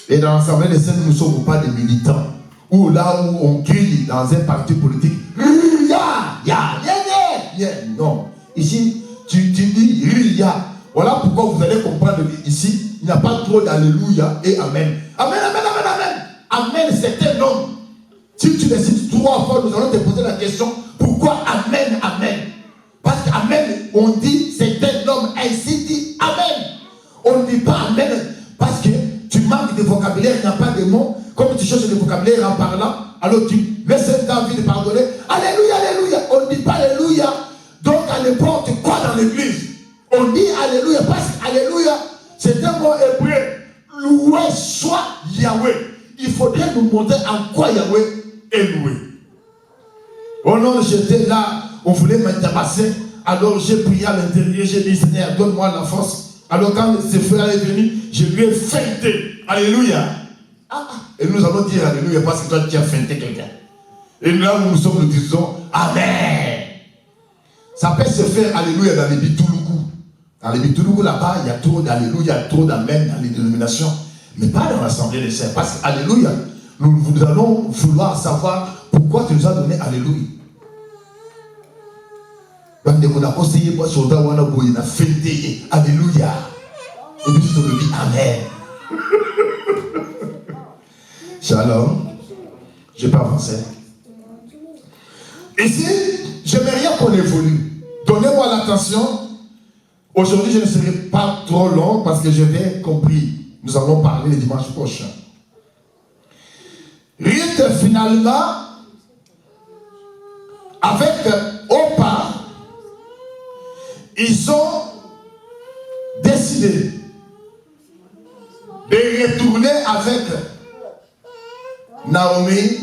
Et dans l'Assemblée des Saints, nous ne sommes pas des militants. Ou là où on crie dans un parti politique, non. Ici, tu dis Ria. Voilà pourquoi vous allez comprendre ici, il n'y a pas trop d'alléluia et amen. Amen, amen, amen, amen. Amen, c'est un homme. Si tu décides 3 fois, nous allons te poser la question, pourquoi amen, amen? Parce qu'amen, on dit, c'est un homme, ainsi dit amen. On ne dit pas amen parce que tu manques de vocabulaire, il n'y a pas de mots. Comme tu cherches le vocabulaire en parlant, alors tu laisses envie de pardonner. Alléluia, alléluia. On ne dit pas alléluia. Donc à n'importe quoi dans l'église. On dit alléluia parce qu'alléluia, c'est un mot hébreu. Loué soit Yahweh. Il faudrait nous montrer en quoi Yahweh est loué. Oh non, j'étais là, on voulait m'interpasser. Alors j'ai prié à l'intérieur, j'ai dit Seigneur, donne-moi la force. Alors quand ce frère est venu, je lui ai feinté. Alléluia. Et nous allons dire alléluia parce que toi tu as feinté quelqu'un. Et là où nous sommes, nous disons amen. Ça peut se faire, alléluia, dans les bitoulougous. Dans les bitoulougous, là-bas, il y a trop d'alléluia, trop d'amen dans les dénominations. Mais pas dans l'assemblée des saints. Parce que, alléluia, nous allons vouloir savoir pourquoi tu nous as donné alléluia. Alléluia. Et puis tu te dis amen. Shalom. Je n'ai pas avancé. Ici, j'aimerais qu'on évolue. Donnez-moi l'attention. Aujourd'hui, je ne serai pas trop long parce que je vais compris. Nous allons parler le dimanche prochain. Ruth, finalement, avec Orpa, ils ont décidé de retourner avec Naomi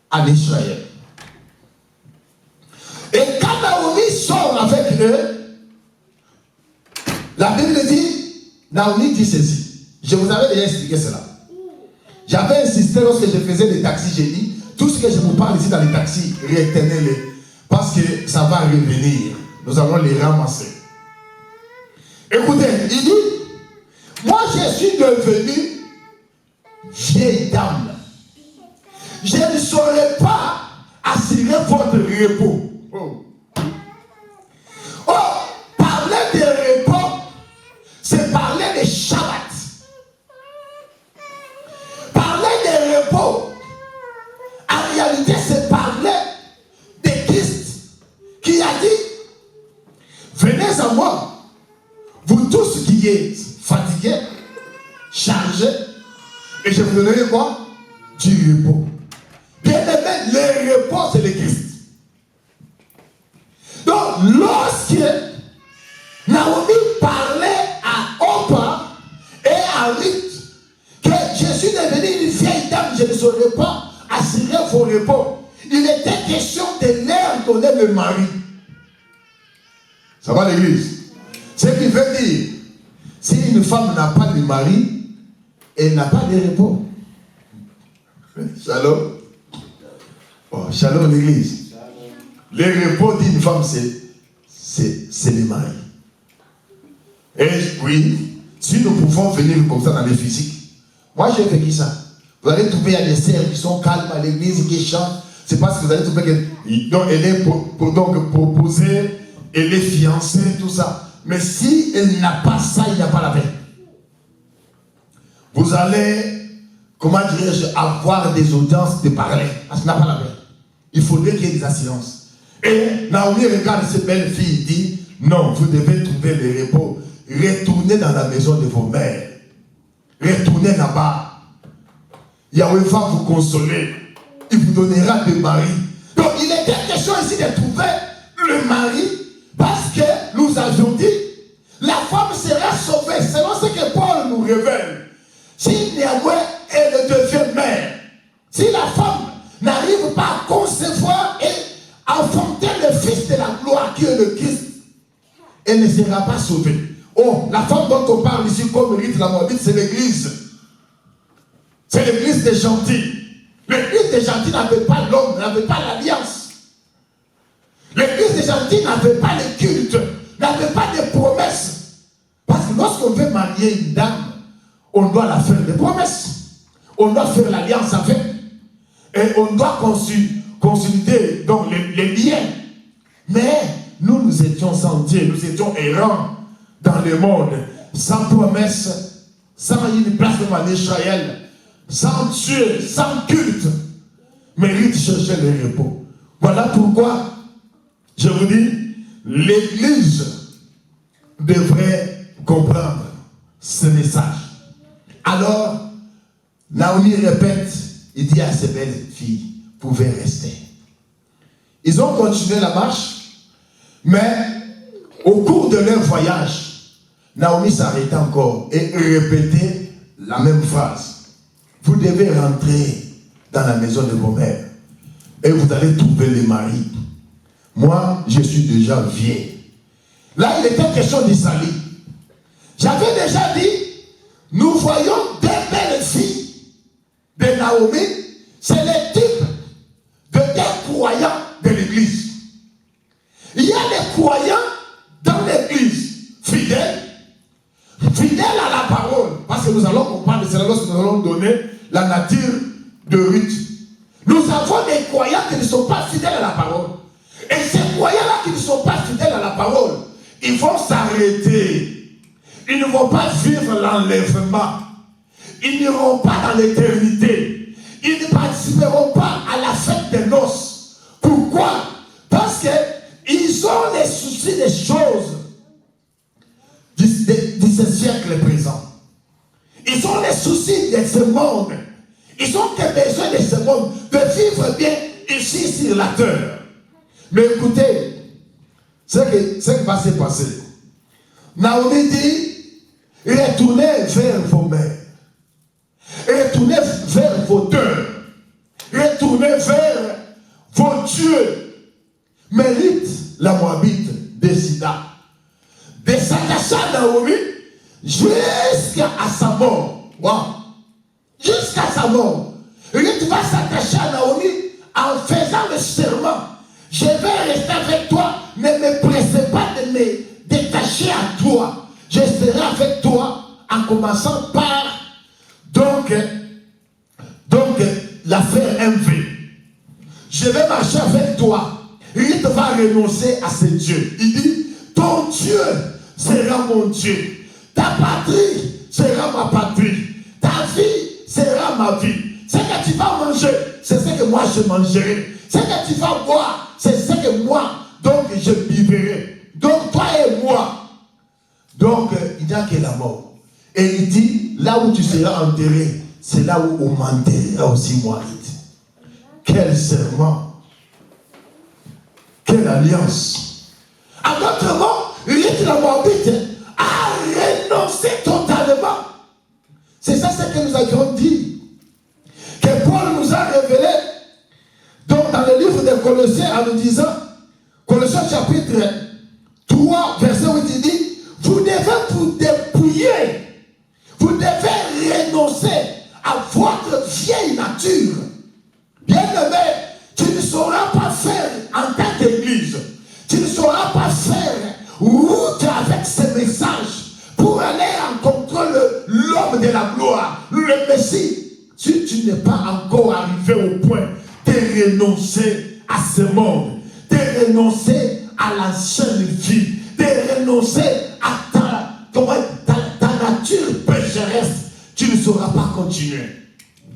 en Israël. Et quand Naomi sort avec eux, la Bible dit, Naomi dit ceci. Je vous avais déjà expliqué cela. J'avais insisté lorsque je faisais des taxis, j'ai dit, tout ce que je vous parle ici dans les taxis, retenez-les, parce que ça va revenir. Nous allons les ramasser. Écoutez, il dit, moi je suis devenu vieille dame. Je ne saurais pas assurer votre repos. Oh, parler de repos, c'est parler de Shabbat. Parler de repos, en réalité, c'est parler de Christ qui a dit, venez à moi, vous tous qui êtes fatigués, chargés, et je vous donnerai quoi? Du repos. Bien aimé, le repos, c'est le Christ. Donc, lorsque Naomi parlait à Orpa et à Ruth que je suis devenu une vieille dame, je ne saurais pas assurer vos repos, il était question de leur donner le mari. Ça va l'église? Ce qui veut dire, si une femme n'a pas de mari, elle n'a pas de repos. Shalom. Oh, shalom l'église. Le repos d'une femme, c'est le mari. Et oui, si nous pouvons venir comme ça dans les physiques, moi j'ai vécu ça. Vous allez trouver, il y a des sœurs qui sont calmes à l'église, qui chantent. C'est parce que vous allez trouver qu'elle est proposée, elle est fiancée, tout ça. Mais si elle n'a pas ça, il n'y a pas la paix. Vous allez, comment dirais-je, avoir des audiences de parler. Parce qu'il n'a pas la paix. Il faudrait qu'il y ait des assurances. Et Naomi regarde cette belle fille et dit, non, vous devez trouver le repos. Retournez dans la maison de vos mères. Retournez là-bas. Yahweh va vous consoler. Il vous donnera des maris. Donc il était question ici de trouver le mari parce que nous avions dit, la femme sera sauvée selon ce que Paul nous révèle. Si Yahweh, elle devient mère, si la femme n'arrive pas à concevoir et enfanter le fils de la gloire qui est le Christ, elle ne sera pas sauvée. Oh, la femme dont on parle ici comme Ruth la Moabite, c'est l'église. C'est l'église des gentils. L'église des gentils n'avait pas l'homme, n'avait pas l'alliance. L'église des gentils n'avait pas le culte, n'avait pas de promesses. Parce que lorsqu'on veut marier une dame, on doit la faire des promesses. On doit faire l'alliance avec. Et on doit consolider donc les liens. Mais nous étions sans Dieu, nous étions errants dans le monde, sans promesse, sans une place comme en Israël, sans Dieu, sans culte. Mais Ruth cherchait le repos. Voilà pourquoi, je vous dis, l'église devrait comprendre ce message. Alors, Naomi répète, il dit à ces belles filles, vous pouvez rester. Ils ont continué la marche, mais au cours de leur voyage, Naomi s'arrêtait encore et répétait la même phrase. Vous devez rentrer dans la maison de vos mères et vous allez trouver les maris. Moi, je suis déjà vieille. Là, il était question d'Isalie. J'avais déjà dit, nous voyons des belles filles de Naomi, c'est le type de des croyants de l'église. Il y a des à la parole, parce que nous allons comprendre cela lorsque nous allons donner la nature de Ruth. Nous avons des croyants qui ne sont pas fidèles à la parole. Et ces croyants-là qui ne sont pas fidèles à la parole, ils vont s'arrêter. Ils ne vont pas vivre l'enlèvement. Ils n'iront pas dans l'éternité. Ils ne participeront pas à la fête des noces. Pourquoi? Parce qu'ils ont les soucis des choses de ce siècle présent. Ils ont les soucis de ce monde. Ils ont besoin de ce monde, de vivre bien ici sur la terre. Mais écoutez, ce qui va se passer. Naomi dit, retournez vers vos mères. Retournez vers vos deurs. Retournez vers vos dieux. Mais Ruth, la Moabite, décida de s'attacher à Naomi jusqu'à sa mort. Wow. Jusqu'à sa mort. Ruth va s'attacher à Naomi en faisant le serment. Je vais rester avec toi, ne me pressez pas de me détacher à toi. Je serai avec toi en commençant par donc l'affaire MV. Je vais marcher avec toi. Ruth va renoncer à ses dieux. Il dit, ton Dieu sera mon Dieu. Ta patrie sera ma patrie. Ta vie sera ma vie. Ce que tu vas manger, c'est ce que moi je mangerai. Ce que tu vas boire, c'est ce que moi, donc je vivrai. Donc toi et moi. Donc il n'y a que la mort. Et il dit, là où tu seras enterré, c'est là où on m'enterrera aussi moi. Quel serment. Quelle alliance. En d'autres mots, Ruth la Moabite a renoncé totalement. C'est ça ce que nous avions dit. Que Paul nous a révélé donc dans le livre de Colossiens en nous disant, Colossiens chapitre 3, verset 8, il dit, vous devez vous dépouiller. Vous devez renoncer à votre vieille nature. Bien-aimé, tu ne sauras pas faire en tant qu'église. Tu ne sauras pas faire route avec ce message pour aller rencontrer l'homme de la gloire, le Messie. Si tu n'es pas encore arrivé au point de renoncer à ce monde, de renoncer à l'ancienne vie, de renoncer à ta nature pécheresse, tu ne sauras pas continuer.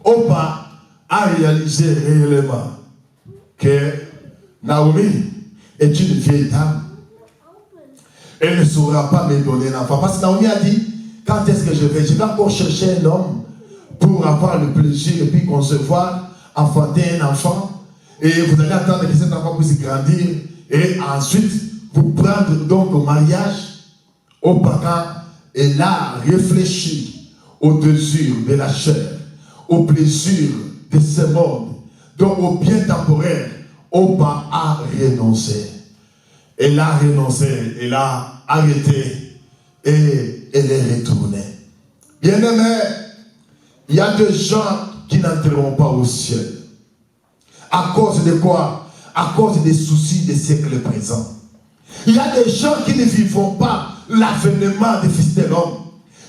Opa a réalisé réellement que Naomi est une vieille dame. Elle ne saura pas me donner un enfant. Parce que Naomi a dit, quand est-ce que je vais? Je vais encore chercher un homme pour avoir le plaisir et puis concevoir, enfanter un enfant. Et vous allez attendre que cet enfant puisse grandir. Et ensuite, vous prendre donc au mariage. Au parent, elle a réfléchi au désir de la chair, au plaisir de ce monde, donc au bien temporaire. Opa a renoncé. Elle a renoncé, elle a arrêté et elle est retournée. Bien-aimé, il y a des gens qui n'entreront pas au ciel. À cause de quoi? À cause des soucis des siècles présents. Il y a des gens qui ne vivront pas l'avènement des fils de l'homme.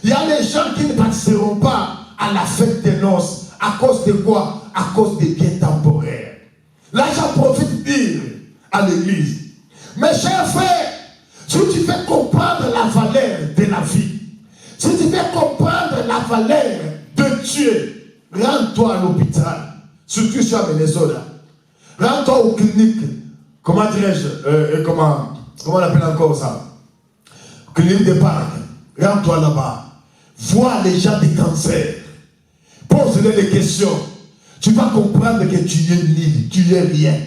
Il y a des gens qui ne participeront pas à la fête des noces. À cause de quoi? À cause des biens temporaires. Là, j'en profite de dire à l'église, mes chers frères, si tu veux comprendre la valeur de la vie, si tu veux comprendre la valeur de Dieu, rends-toi à l'hôpital, surtout sur Minnesota. Rends-toi aux cliniques, comment dirais-je, comment on appelle encore ça? Clinique de parc. Rends-toi là-bas. Vois les gens des cancers. Pose-les des questions. Tu vas comprendre que tu es nul, tu es rien.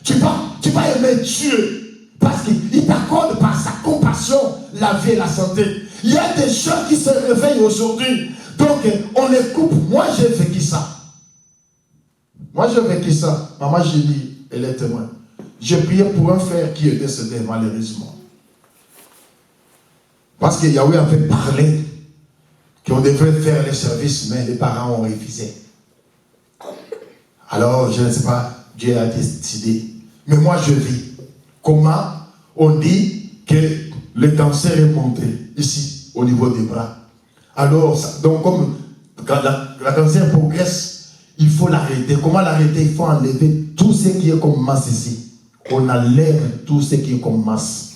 Tu vas aimer Dieu. Parce qu'il t'accorde par sa compassion la vie et la santé. Il y a des gens qui se réveillent aujourd'hui. Donc, on les coupe. Moi, j'ai vécu ça. Moi, j'ai vécu ça. Maman Julie, elle est témoin. J'ai prié pour un frère qui est décédé, malheureusement. Parce que Yahweh avait parlé qu'on devrait faire les services, mais les parents ont refusé. Alors, je ne sais pas, Dieu a décidé. Mais moi, je vis. Comment on dit que le cancer est monté ici, au niveau des bras. Alors, donc comme la cancer progresse, il faut l'arrêter. Comment l'arrêter? Il faut enlever tout ce qui est comme masse ici. On enlève tout ce qui est comme masse.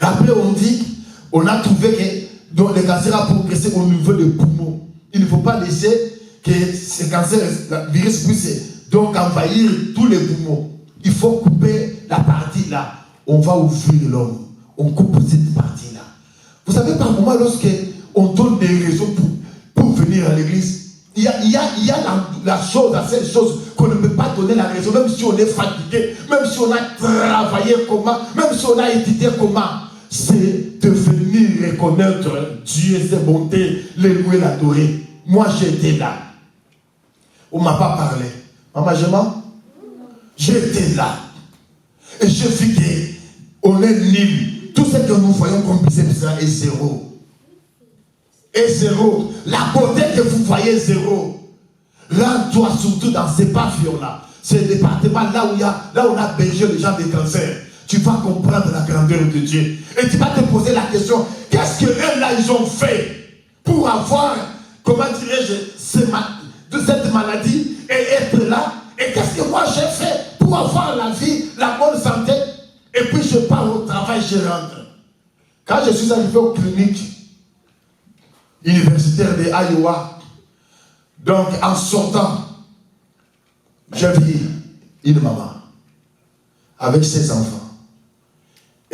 Après, on dit, on a trouvé que donc, le cancer a progressé au niveau des poumons. Il ne faut pas laisser que ce cancer, le virus puisse donc envahir tous les poumons. Il faut couper la partie là. On va ouvrir l'homme. On coupe cette partie là. Vous savez, par moment, lorsque on donne des raisons pour venir à l'église, il y a la chose, la seule chose qu'on ne peut pas donner la raison, même si on est fatigué, même si on a travaillé comment, même si on a étudié comment, c'est de venir reconnaître Dieu et ses bontés, les louer, l'adorer. Moi, j'étais là. On ne m'a pas parlé. Maman, je mens? J'étais là. Et je vis qu'on est nul. Tout ce que nous voyons comme business est zéro. Et zéro. La beauté que vous voyez zéro. Rends-toi surtout dans ces pavillons-là. Ces départements là où on a bergé les gens des cancers. Tu vas comprendre la grandeur de Dieu. Et tu vas te poser la question, qu'est-ce que eux là ils ont fait pour avoir, comment dirais-je, cette maladie et être là? Et qu'est-ce que moi j'ai fait pour avoir la vie, la bonne santé? Et puis je pars au travail, je rentre. Quand je suis arrivé aux cliniques universitaires de Iowa, donc en sortant, j'ai vu une maman avec ses enfants.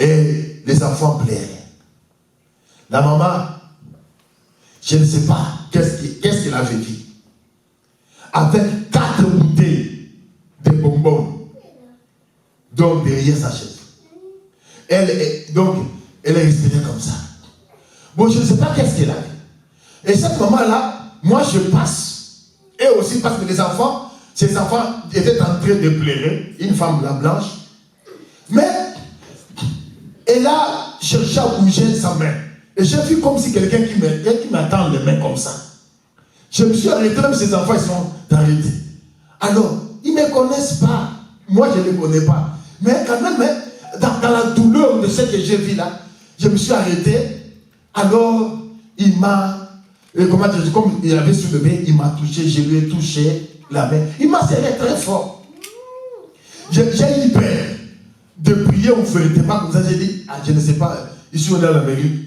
Et les enfants pleuraient. La maman, je ne sais pas qu'est-ce qu'elle avait vécu. Avec 4 bouteilles de bonbons, donc derrière sa chaise. Elle est restée comme ça. Bon, je ne sais pas qu'est-ce qu'elle a fait. Et cette maman-là, moi je passe. Et aussi parce que les enfants, ces enfants étaient en train de pleurer, une femme blanche. Mais elle a cherché à bouger sa main. Et j'ai vu comme si quelqu'un qui m'attend les mains comme ça. Je me suis arrêté, même ses enfants ils sont arrêtés. Alors, ils ne me connaissent pas. Moi, je ne les connais pas. Mais quand même, dans la douleur de ce que j'ai vu là, je me suis arrêté. Alors, il m'a, comment dire, comme il avait soulevé, il m'a touché, je lui ai touché la main. Il m'a serré très fort. J'ai eu peur de prier ouvertement comme ça. J'ai dit, je ne sais pas, ici on est à la mairie.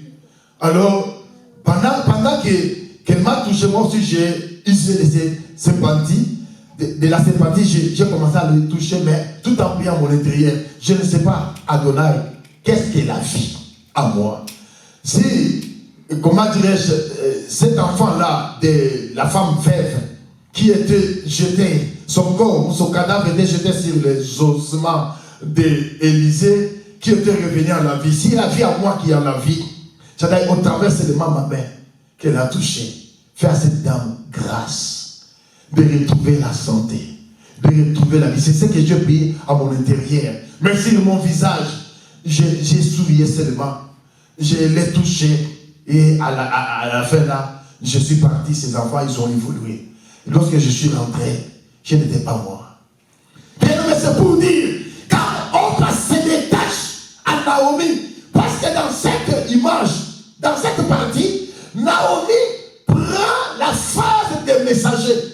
Alors, pendant qu'elle m'a touché, moi aussi j'ai utilisé cette sympathie. De la sympathie, j'ai commencé à le toucher, mais tout en priant mon intérieur. Je ne sais pas, Adonai, qu'est-ce qu'elle a fait à moi? Si, comment dirais-je, cet enfant-là, de la femme veuve, qui était jeté, son corps, son cadavre était jeté sur les ossements d'Élisée, qui était revenu à la vie. Si la vie à moi qui est en la vie, c'est-à-dire au travers seulement ma main qu'elle a touché, fait à cette dame grâce de retrouver la santé, de retrouver la vie. C'est ce que Dieu prie à mon intérieur. Merci de mon visage, j'ai sourié seulement, je l'ai touché et à la fin là, je suis parti, ces enfants ils ont évolué. Et lorsque je suis rentré, je n'étais pas moi. Mais c'est pour dire, quand on passe des tâches à Naomi, parce que dans cette image, dans cette partie, Naomi prend la phase des messagers.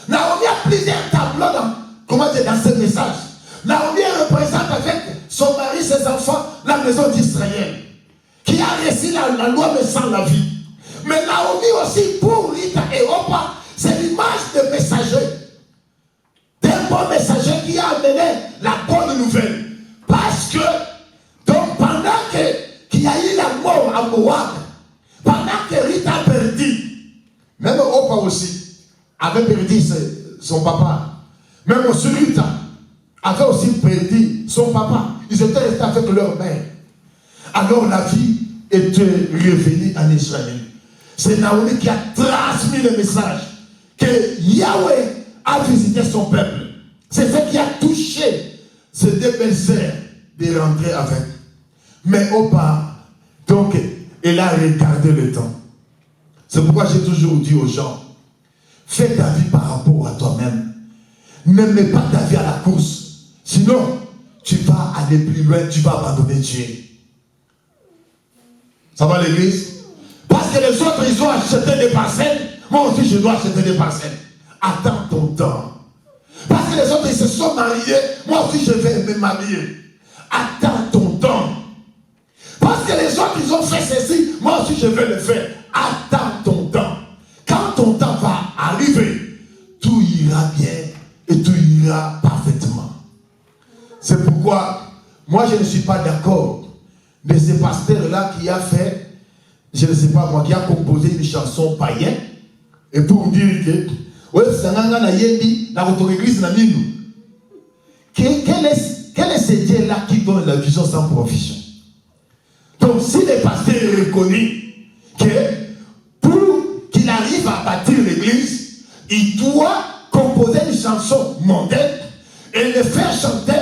Naomi a plusieurs tableaux dans ce message. Naomi représente avec son mari, ses enfants, la maison d'Israël, qui a reçu la loi mais sans la vie. Mais Naomi aussi, pour Rita et Opa, c'est l'image de messager. D'un bon messager qui a amené la bonne nouvelle. Parce que, donc pendant qu'il y a eu la mort à Moab, pendant que Rita a perdu, même Opa aussi avait perdu son papa. Même aussi Rita avait aussi perdu son papa. Ils étaient restés avec leur mère. Alors la vie était revenue en Israël. C'est Naomi qui a transmis le message que Yahweh a visité son peuple. C'est ce qui a touché ces deux belles sœurs de rentrer avec. Mais Opa, donc, elle a regardé le temps. C'est pourquoi j'ai toujours dit aux gens, fais ta vie par rapport à toi-même. Ne mets pas ta vie à la course. Sinon, tu vas aller plus loin, tu vas abandonner Dieu. Ça va l'église? Parce que les autres, ils ont acheté des parcelles. Moi aussi, je dois acheter des parcelles. Attends ton temps. Parce que les autres, ils se sont mariés. Moi aussi, je vais me marier. Attends ton temps. Parce que les autres, ils ont fait ceci. Moi aussi, je vais le faire. Attends ton temps. Quand ton temps va arriver, tout ira bien et tout ira parfaitement. C'est pourquoi, moi, je ne suis pas d'accord de ce pasteur-là qui a fait, je ne sais pas moi, qui a composé une chanson païenne, et pour dire que, quel est ce Dieu-là qui donne la vision sans provision? Donc, si le pasteur est reconnu que pour qu'il arrive à bâtir l'église, il doit composer une chanson mondaine et le faire chanter,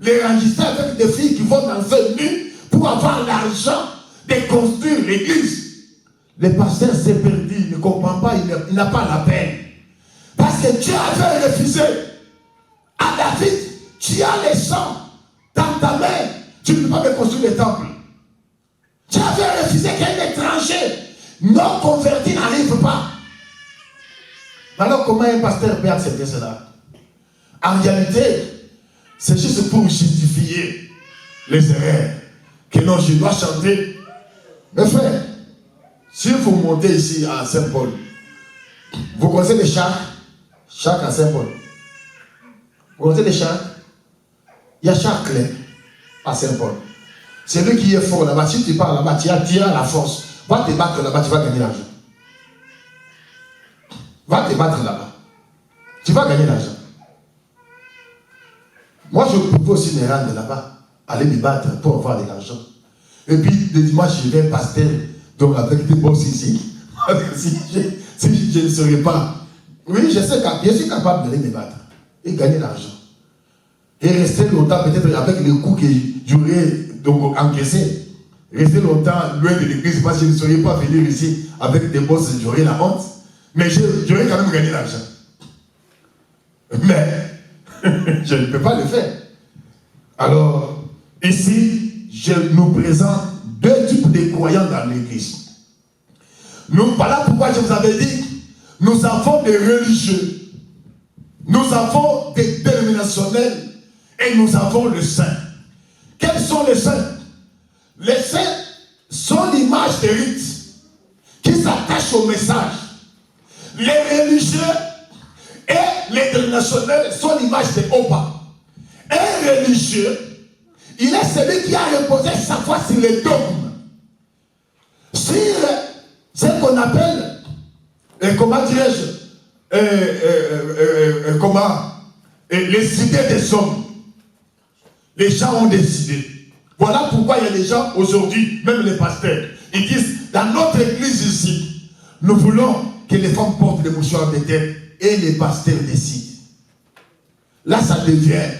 les enregistrer avec des filles qui vont danser nues pour avoir l'argent de construire l'église. Le pasteur s'est perdu, il ne comprend pas, il n'a pas la peine. Parce que Dieu avait refusé à David, tu as les sang dans ta main, tu ne peux pas me construire le temple. Tu avais refusé qu'un étranger non converti n'arrive pas. Alors comment un pasteur peut accepter cela? En réalité, c'est juste pour justifier les erreurs. Que non, je dois chanter. Mes frères, si vous montez ici à Saint-Paul, vous connaissez les chars? Chars à Saint-Paul. Vous connaissez les chars? Il y a chars clés à Saint-Paul. C'est lui qui est fort là-bas. Si tu pars là-bas, tu as la force. Va te battre là-bas, tu vas gagner l'argent. Va te battre là-bas. Tu vas gagner l'argent. Moi, je pouvais aussi me rendre là-bas, aller me battre pour avoir de l'argent. Et puis, le dimanche, je vais pasteur, donc avec des bosses ici. si je ne serais pas. Oui, je suis capable d'aller me battre et gagner l'argent. Et rester longtemps, peut-être avec les coups que j'aurais donc encaissés. Rester longtemps loin de l'église parce que je ne serais pas venir ici avec des bosses, j'aurais la honte. Mais j'aurais quand même gagné l'argent. Mais je ne peux pas le faire. Alors, ici, je nous présente deux types de croyants dans l'église. Voilà pourquoi je vous avais dit, nous avons des religieux, nous avons des dénominationnels et nous avons le saint. Quels sont les saints? Les saints sont l'image des rites qui s'attachent au message. Les religieux et les dénominationnels sont l'image des Opa. Un religieux, il est celui qui a reposé sa foi sur les dogmes, sur ce qu'on appelle, comment dirais-je, les idées des hommes. Les gens ont décidé. Voilà pourquoi il y a des gens aujourd'hui, même les pasteurs, ils disent, dans notre église ici, nous voulons que les femmes portent les mouchoirs de tête et les pasteurs décident. Là, ça devient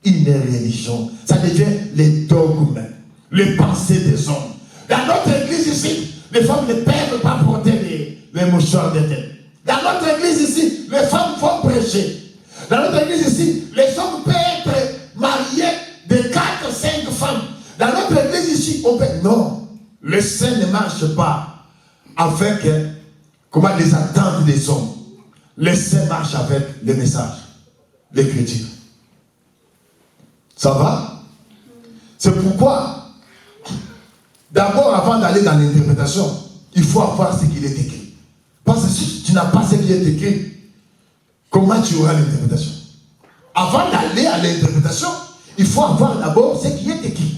une religion. Ça devient les dogmes, les pensées des hommes. Dans notre église ici, les femmes ne peuvent pas porter les mouchoirs de tête. Dans notre église ici, les femmes vont prêcher. Dans notre église ici, les hommes peuvent être mariés de 4 ou 5 femmes. Dans notre église ici, on peut... Non, le saint ne marche pas avec les attentes des hommes. Le saint marche avec les messages, l'écriture. Ça va? C'est pourquoi, d'abord, avant d'aller dans l'interprétation, il faut avoir ce qu'il est écrit. Parce que si tu n'as pas ce qui est écrit, comment tu auras l'interprétation? Avant d'aller à l'interprétation, il faut avoir d'abord ce qui est écrit.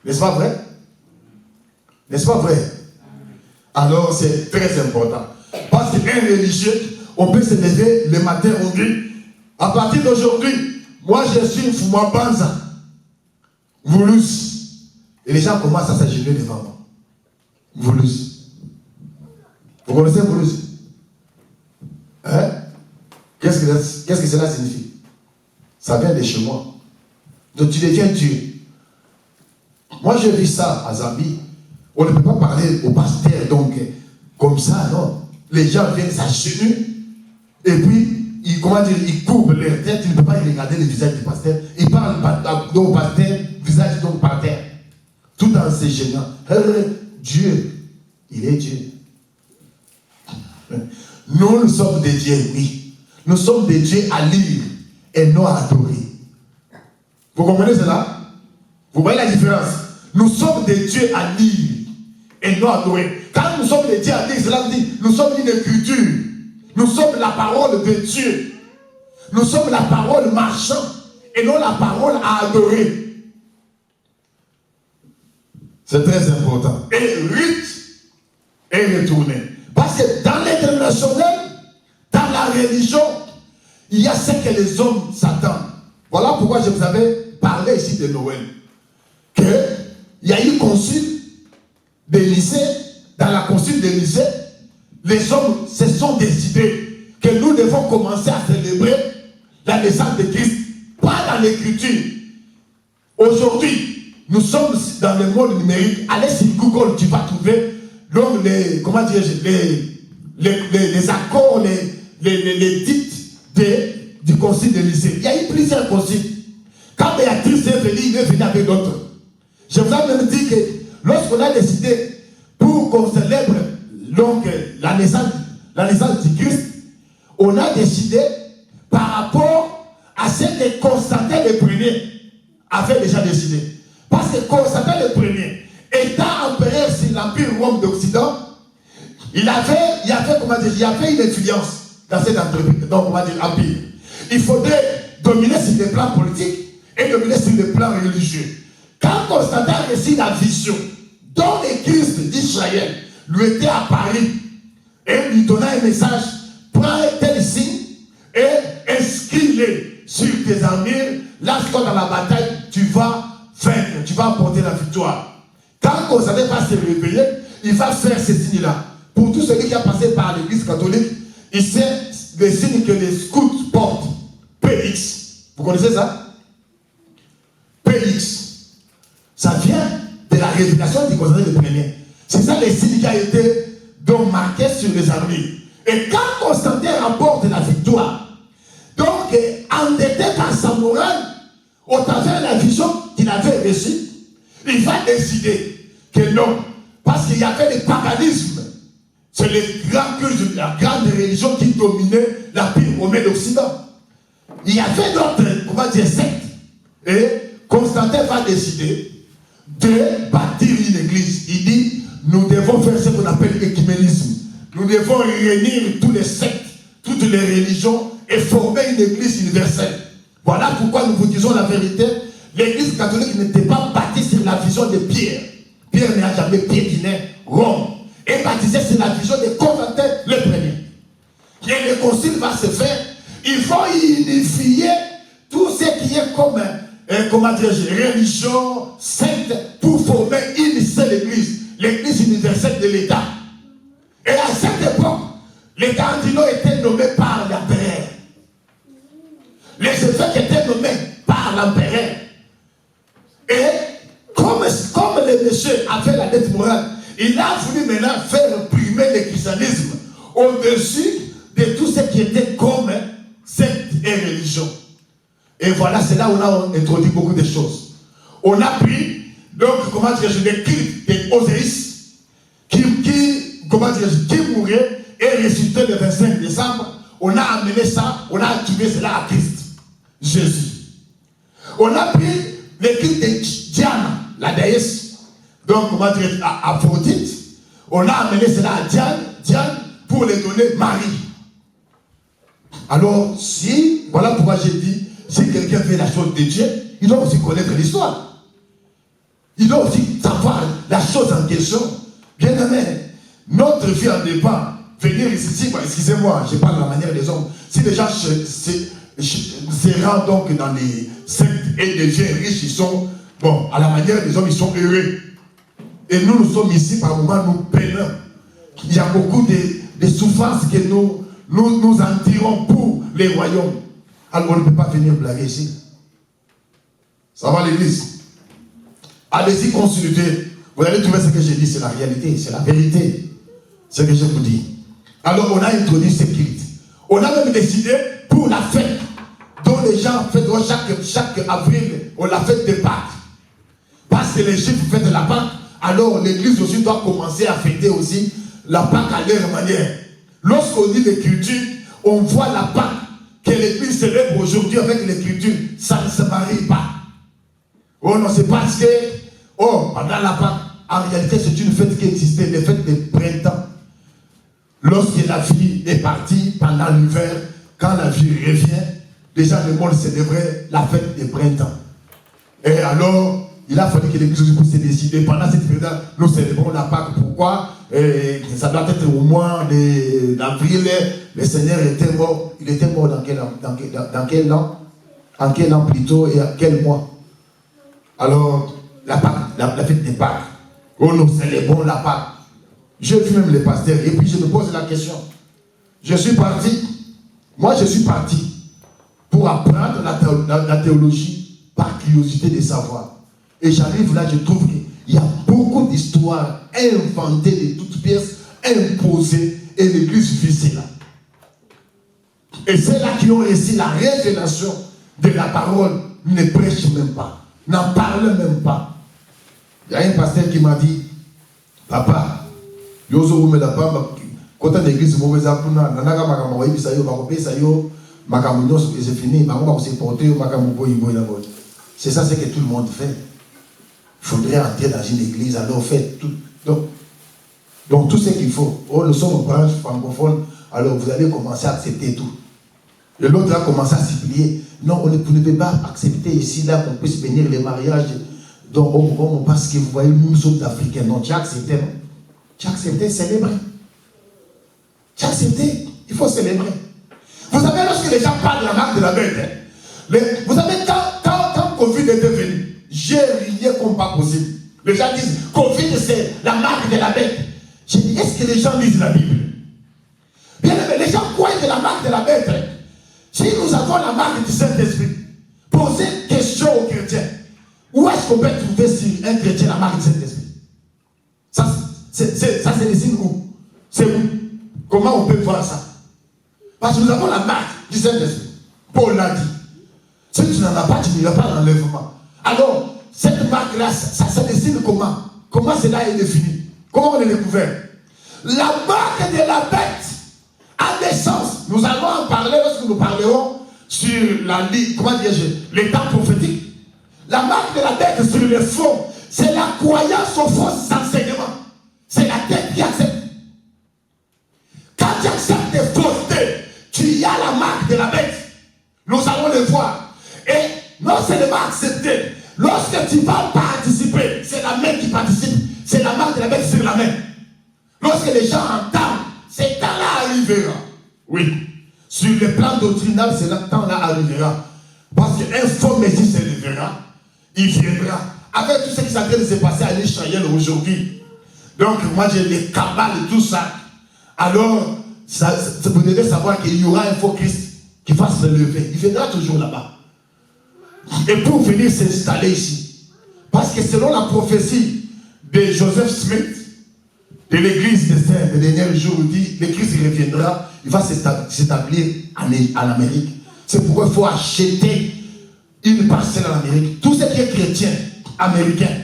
N'est-ce pas vrai? N'est-ce pas vrai? Alors c'est très important. Parce qu'un religieux, on peut se lever le matin, on dit, à partir d'aujourd'hui, moi je suis une Fuma Banza, Voulous. Et les gens commencent à s'agenouiller devant moi. Voulous. Vous connaissez Voulous? Hein? Qu'est-ce que cela signifie? Ça vient de chez moi. Donc tu deviens Dieu. Moi je vis ça à Zambie. On ne peut pas parler au pasteur donc comme ça, non. Les gens viennent s'agenouiller et puis ils courbent leur tête. Tu ne peux pas regarder le visage du pasteur. Ils parlent au pasteur, visage donc par terre. Tout en se gênant. Dieu, il est Dieu. Nous sommes des dieux, oui. Nous sommes des dieux à lire et non à adorer. Vous comprenez cela? Vous voyez la différence? Nous sommes des dieux à lire et non à adorer. Quand nous sommes des dieux à lire, cela veut dire nous sommes une écriture. Nous sommes la parole de Dieu. Nous sommes la parole marchande et non la parole à adorer. C'est très important. Et Ruth est retournée. Parce que dans l'international, dans la religion, il y a ce que les hommes s'attendent. Voilà pourquoi je vous avais parlé ici de Noël. Qu'il y a eu concile des lycées. Dans la concile des lycées, les hommes se sont décidés que nous devons commencer à célébrer la naissance de Christ. Pas dans l'écriture. Aujourd'hui, nous sommes dans le monde numérique. Allez sur Google, tu vas trouver donc les accords, les titres du concile des lycées. Il y a eu plusieurs conciles. Quand Béatrice est venue, il est venu avec d'autres. Je vous ai même dit que lorsqu'on a décidé pour qu'on célèbre donc, la naissance du Christ, on a décidé par rapport à ce que Constantin le Premier avait déjà décidé. Parce que Constantin le Premier, étant empereur sur l'Empire romain d'Occident, il y avait une influence dans cette entreprise, donc on va dire empire. Il faudrait dominer sur le plan politique et dominer sur le plan religieux. Quand Constantin a reçu la vision dont le Christ d'Israël lui était apparu et lui donna un message, prends un tel signe et inscris-le sur tes armures, lâche-toi dans la bataille, tu vas vaincre, tu vas apporter la victoire. Quand Constantin va se réveiller, il va faire ce signe-là. Pour tous ceux qui ont passé par l'église catholique, il sait le signe que les scouts portent. PX. Vous connaissez ça? PX. Ça vient de la révélation du Constantin le Premier. C'est ça le signe qui a été donc marqué sur les armures. Et quand Constantin remporte la victoire, donc endetté par sa morale, au travers de la vision qu'il avait reçue, il va décider que non, parce qu'il y avait le paganisme. C'est la grande religion qui dominait l'Empire romain d'Occident. Il y avait d'autres, sectes. Et Constantin va décider de bâtir une église. Il dit, nous devons faire ce qu'on appelle l'écuménisme. Nous devons réunir tous les sectes, toutes les religions et former une église universelle. Voilà pourquoi nous vous disons la vérité. L'église catholique n'était pas bâtie sur la vision de Pierre. Pierre n'a jamais piétiné Rome. Et baptisé sur la vision de Constantin le Premier. Et le concile va se faire. Il faut unifier tout ce qui est comme religion, secte, pour former une seule église. L'église universelle de l'État. Et à cette époque, les cardinaux étaient nommés par l'empereur. Les évêques étaient nommés par l'empereur. Et comme le monsieur avait la dette morale, il a voulu maintenant faire primer le christianisme au-dessus de tout ce qui était comme secte et religion. Et voilà, c'est là où on a introduit beaucoup de choses. On a pris, donc, le culte d'Osiris, qui mourait et ressuscité le 25 décembre. On a amené ça, on a attribué cela à Christ, Jésus. On a pris le culte de Diana, la déesse. Donc, Aphrodite, on a amené cela à Diane pour les donner Marie. Alors, voilà pourquoi j'ai dit, si quelqu'un fait la chose de Dieu, il doit aussi connaître l'histoire. Il doit aussi savoir la chose en question. Bien aimé, notre vie en dépend. Venir ici, excusez-moi, je parle de la manière des hommes. Si les gens se rendent donc dans les sectes et deviennent riches, ils sont, à la manière des hommes, ils sont heureux. Et nous sommes ici, par moments, nous peinons. Il y a beaucoup de souffrances que nous en tirons pour les royaumes. Alors on ne peut pas venir blaguer ici. Ça va l'église? Allez-y consulter. Vous allez trouver ce que j'ai dit, c'est la réalité, c'est la vérité. Ce que je vous dis. Alors on a introduit ce culte. On a même décidé pour la fête dont les gens fêtent chaque avril, on la fête de Pâques. Parce que les Juifs fêtent la Pâques alors l'église aussi doit commencer à fêter aussi la Pâque à leur manière. Lorsqu'on lit l'écriture, on voit la Pâque que l'église célèbre aujourd'hui avec l'écriture, ça ne se marie pas. Oh non, c'est parce que, pendant la Pâque, en réalité c'est une fête qui existait, les fêtes de printemps. Lorsque la vie est partie pendant l'hiver, quand la vie revient, déjà le monde célébrait la fête de printemps. Et alors, il a fallu que l'église puisse se décider. Pendant cette période, nous célébrons la Pâque. Pourquoi? Ça doit être au mois d'avril. Le Seigneur était mort. Il était mort dans quel an? En quel an plutôt et à quel mois? Alors, la Pâque, la fête des Pâques. Oh, nous célébrons la Pâque. J'ai vu même les pasteurs. Et puis je me pose la question. Je suis parti pour apprendre la théologie par curiosité de savoir. Et j'arrive là, je trouve qu'il y a beaucoup d'histoires inventées de toutes pièces, imposées, et l'église vit cela. Et ceux-là qui ont réussi la révélation de la parole ne prêchent même pas, n'en parlent même pas. Il y a un pasteur qui m'a dit, papa, Yozo me la pamba, quand l'église mauvaise apuna, nanaga makambo ibisayo, makopesayo, makambo c'est fini, makambo se porter, makambo boy. C'est ça, c'est que tout le monde fait. Il faudrait entrer dans une église, alors faites tout. Donc tout ce qu'il faut. Oh, nous sommes en branche francophone, alors vous allez commencer à accepter tout. Et l'autre a commencé à supplier. Non, vous ne pouvez pas accepter ici, là, qu'on puisse bénir les mariages. Donc, parce que vous voyez, nous autres Africains, non, tu as accepté, non? Tu as accepté, célébrer. Tu as accepté, il faut célébrer. Vous savez, lorsque les gens parlent de la marque de la bête, vous savez, quand Covid était venu, j'ai rié comme pas possible. Les gens disent, Covid c'est la marque de la bête. J'ai dit, est-ce que les gens lisent la Bible? Bien aimé, les gens croient que la marque de la bête, si nous avons la marque du Saint-Esprit, posez une question aux chrétiens. Où est-ce qu'on peut trouver sur un chrétien la marque du Saint-Esprit? Ça, c'est les signes où? C'est où? Comment on peut voir ça? Parce que nous avons la marque du Saint-Esprit. Paul l'a dit. Si tu n'en as pas, tu n'iras pas à l'enlèvement. Alors, cette marque-là, ça se dessine comment? Comment cela est défini? Comment on l'a découvert? La marque de la bête a des sens. Nous allons en parler lorsque nous parlerons sur les temps prophétiques. La marque de la bête sur le fond, c'est la croyance aux faux enseignements. C'est la tête qui accepte. Quand tu acceptes des faussetés, tu as la marque de la bête. Nous allons le voir. Et non seulement accepter, lorsque tu vas participer, c'est la main qui participe, c'est la marque de la bête sur la main. Lorsque les gens entendent, ce temps-là arrivera. Oui. Sur le plan doctrinal, ce temps-là arrivera. Parce qu'un faux messie se lèvera, il viendra. Avec tout ce qui est en train de se passer à l'Israël aujourd'hui. Donc, moi, j'ai les cabales et tout ça. Alors, vous devez savoir qu'il y aura un faux Christ qui va se lever. Il viendra toujours là-bas. Et pour venir s'installer ici. Parce que selon la prophétie de Joseph Smith, de l'église des saints, le dernier jour, il dit, le Christ reviendra, il va s'établir en Amérique. C'est pourquoi il faut acheter une parcelle en Amérique. Tout ce qui est chrétien, américain,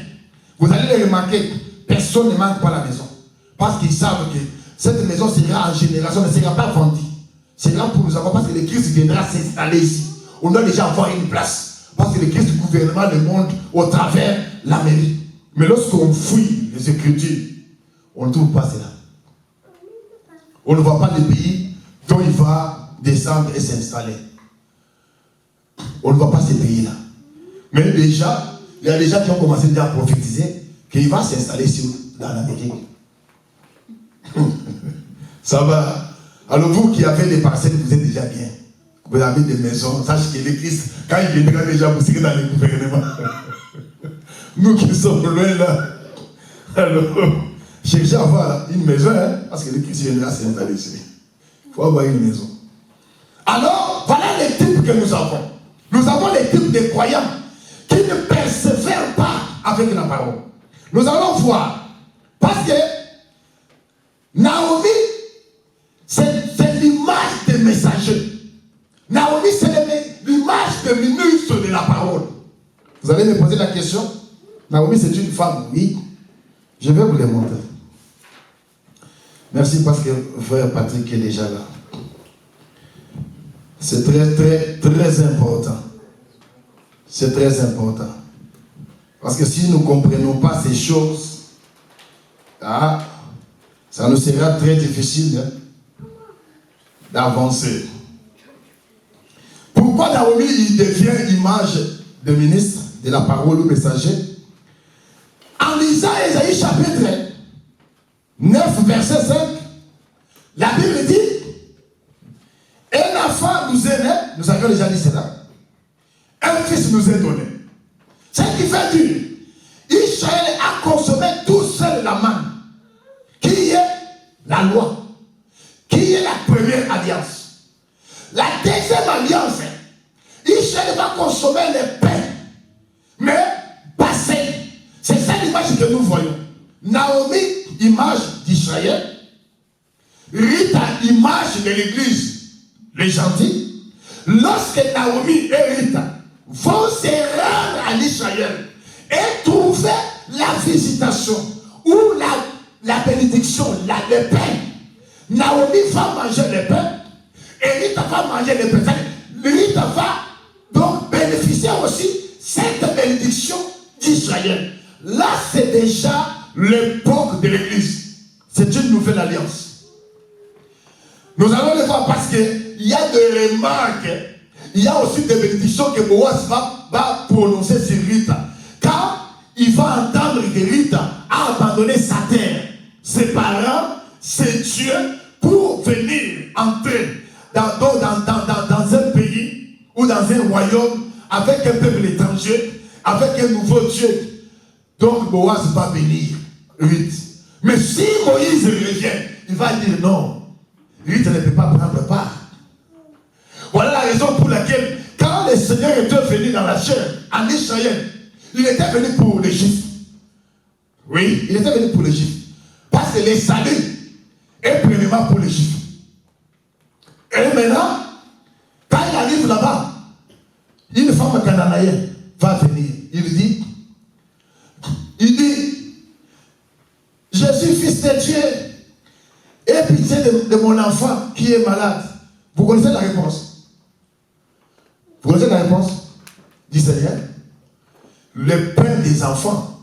vous allez le remarquer, personne ne manque pas la maison. Parce qu'ils savent que cette maison sera en génération, ne sera pas vendue. C'est là pour nous avoir, parce que le Christ viendra s'installer ici. On doit déjà avoir une place. Parce que le Christ gouvernera le monde au travers l'Amérique. Mais lorsqu'on fouille les Écritures, on ne trouve pas cela. On ne voit pas le pays dont il va descendre et s'installer. On ne voit pas ces pays-là. Mais déjà, il y a des gens qui ont commencé déjà à prophétiser qu'il va s'installer dans l'Amérique. Ça va. Alors vous qui avez des parcelles, vous êtes déjà bien. Vous avez des maisons. Sachez que l'Église, quand il viendra déjà, vous serez dans le gouvernement. Nous qui sommes loin là. Alors, cherchez à avoir une maison, hein, parce que l'Église viendra s'installer ici. Il faut avoir une maison. Alors, voilà les types que nous avons. Nous avons les types de croyants qui ne persévèrent pas avec la parole. Nous allons voir. Parce que Naomi, c'est l'image des messagers. Naomi, c'est l'image de ministre de la parole. Vous allez me poser la question. Naomi, c'est une femme, oui. Je vais vous les montrer. Merci parce que frère Patrick est déjà là. C'est très, très, très important. C'est très important. Parce que si nous ne comprenons pas ces choses, ça nous sera très difficile d'avancer. Pourquoi Naomi il devient image de ministre de la parole ou messager? En lisant Ésaïe chapitre 9, verset 5, la Bible dit, un enfant nous est né, nous avions déjà dit cela, un fils nous est donné. Ce qui fait dire, Israël a consommé tout seul la manne, qui est la loi, qui est la première alliance. La deuxième alliance, Israël va consommer le pain, mais passé. C'est ça l'image que nous voyons. Naomi, image d'Israël. Rita, image de l'église, les gentils. Lorsque Naomi et Rita vont se rendre à Israël et trouver la visitation ou la bénédiction, le pain, Naomi va manger le pain et Rita va manger le pain. Rita va donc bénéficier aussi cette bénédiction d'Israël. Là, c'est déjà l'époque de l'église. C'est une nouvelle alliance. Nous allons le voir parce qu'il y a des remarques, il y a aussi des bénédictions que Boaz va prononcer sur Rita. Car il va entendre que Rita a abandonné sa terre, ses parents, ses dieux, pour venir entrer dans un pays ou dans un royaume avec un peuple étranger, avec un nouveau Dieu. Donc Boaz va venir, Ruth. Mais si Moïse revient, il va dire non. Ruth ne peut pas prendre part. Voilà la raison pour laquelle, quand le Seigneur était venu dans la chair, en Israël, il était venu pour les Juifs. Oui, il était venu pour les Juifs. Parce que les saluts est premièrement pour les Juifs. Et maintenant, quand il arrive là-bas, une femme cananéenne va venir. Il dit, je suis fils de Dieu. Aie pitié de mon enfant qui est malade. Vous connaissez la réponse? Vous connaissez la réponse du Seigneur? Le pain des enfants,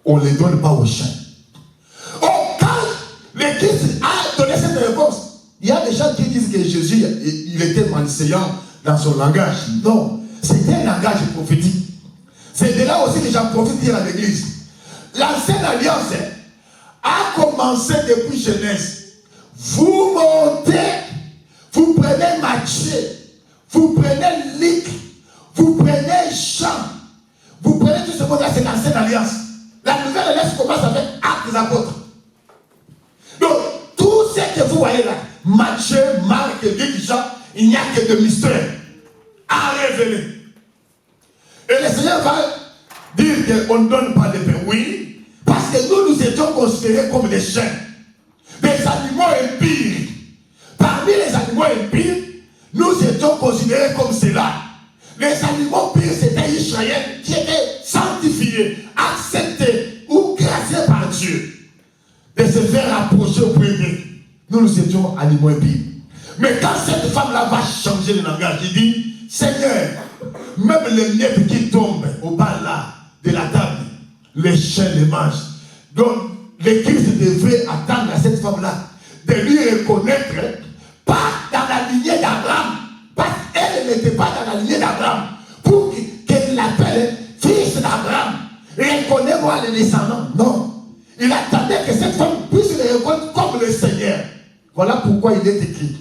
on ne les donne pas aux chiens. Oh, quand l'Église a donné cette réponse, il y a des gens qui disent que Jésus, il était malséant dans son langage. Non, c'était un langage prophétique. C'est de là aussi que j'en profite dire à l'Église. L'ancienne alliance a commencé depuis Genèse. Vous montez, vous prenez Matthieu, vous prenez Luc, vous prenez Jean, vous prenez tout ce monde-là, c'est l'ancienne alliance. La nouvelle alliance commence avec Actes des apôtres. Donc, tout ce que vous voyez là, Matthieu, Marc, Luc, Jean, il n'y a que de mystère à révéler. Et le Seigneur va dire qu'on ne donne pas de pain. Oui, parce que nous étions considérés comme des chiens, des animaux impurs. Parmi les animaux impurs, nous étions considérés comme cela. Les animaux purs, c'était Israël qui était sanctifié, accepté ou gracé par Dieu de se faire approcher auprès d'eux. Nous étions animaux impurs. Mais quand cette femme-là va changer le langage, il dit, Seigneur, même les miettes qui tombent au bas là de la table, les chiens les mangent. Donc, l'Église devrait attendre à cette femme-là de lui reconnaître, pas dans la lignée d'Abraham, parce qu'elle n'était pas dans la lignée d'Abraham, pour qu'elle l'appelle fils d'Abraham. Reconnais-moi les descendants. Non. Il attendait que cette femme puisse le reconnaître comme le Seigneur. Voilà pourquoi il est écrit.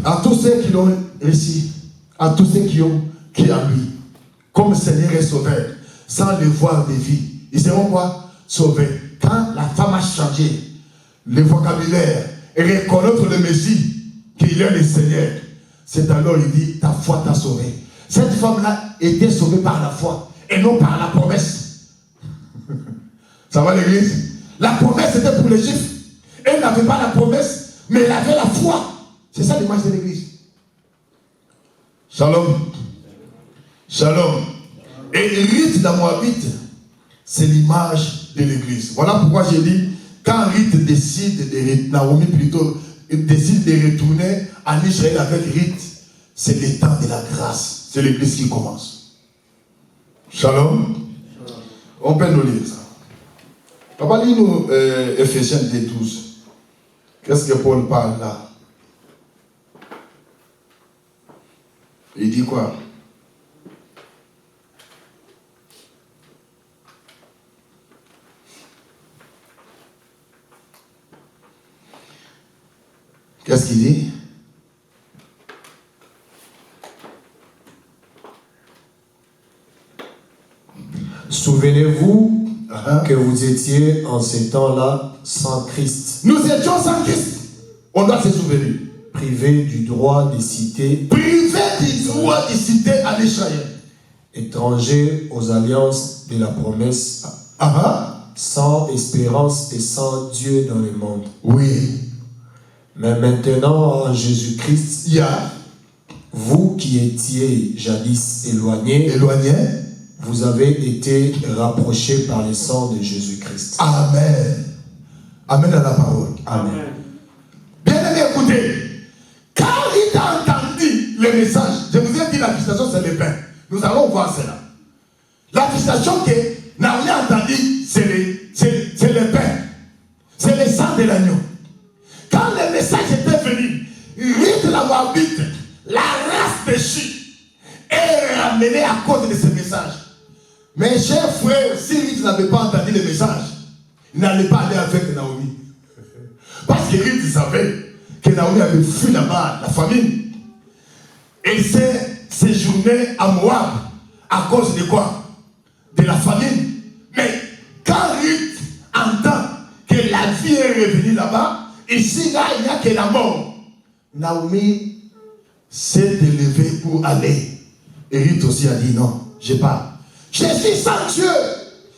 À tous ceux qui l'ont réussi, à tous ceux qui ont cru en lui, comme Seigneur et Sauveur, sans le voir de vie, ils seront quoi? Sauvés. Quand la femme a changé le vocabulaire et reconnaître le Messie, qu'il est le Seigneur, c'est alors il dit, ta foi t'a sauvé. Cette femme-là était sauvée par la foi et non par la promesse. Ça va l'église? La promesse était pour les Juifs. Elle n'avait pas la promesse, mais elle avait la foi. C'est ça l'image de l'église. Shalom. Shalom. Et Ruth la Moabite, c'est l'image de l'église. Voilà pourquoi j'ai dit, quand Ruth décide de, Naomi plutôt, décide de retourner en Israël avec Ruth, c'est le temps de la grâce. C'est l'église qui commence. Shalom. On peut nous lire ça. Papa, lis-nous Ephésiens 2:12. Qu'est-ce que Paul parle là? Il dit quoi? Qu'est-ce qu'il dit? Souvenez-vous que vous étiez en ces temps-là sans Christ. Nous étions sans Christ. On doit se souvenir. Privés du droit des cités. Privés du droit des cités en Israël. Étrangers aux alliances de la promesse. Sans espérance et sans Dieu dans le monde. Oui. Mais maintenant, en Jésus-Christ, vous qui étiez jadis éloignés, vous avez été rapprochés par le sang de Jésus-Christ. Amen. Amen à la parole. Amen. Bien aimé, écoutez. Quand il a entendu le message, je vous ai dit la frustration, c'est le pain. Nous allons voir cela. La frustration que Naomi a entendu, c'est le pain. C'est le sang de l'agneau. Quand le message était venu, Ruth la Moabite, la race déchue, est ramenée à cause de ce message. Mes chers frères, si Ruth n'avait pas entendu le message, il n'allait pas aller avec Naomi. Parce que Ruth savait que Naomi avait fui là-bas, la famine. Et s'est séjourné à Moab à cause de quoi? De la famine. Mais quand Ruth entend que la vie est revenue là-bas, ici, là, il n'y a que la mort. Naomi s'est élevée pour aller. Et Ruth aussi a dit non, je pars. Je suis sans Dieu,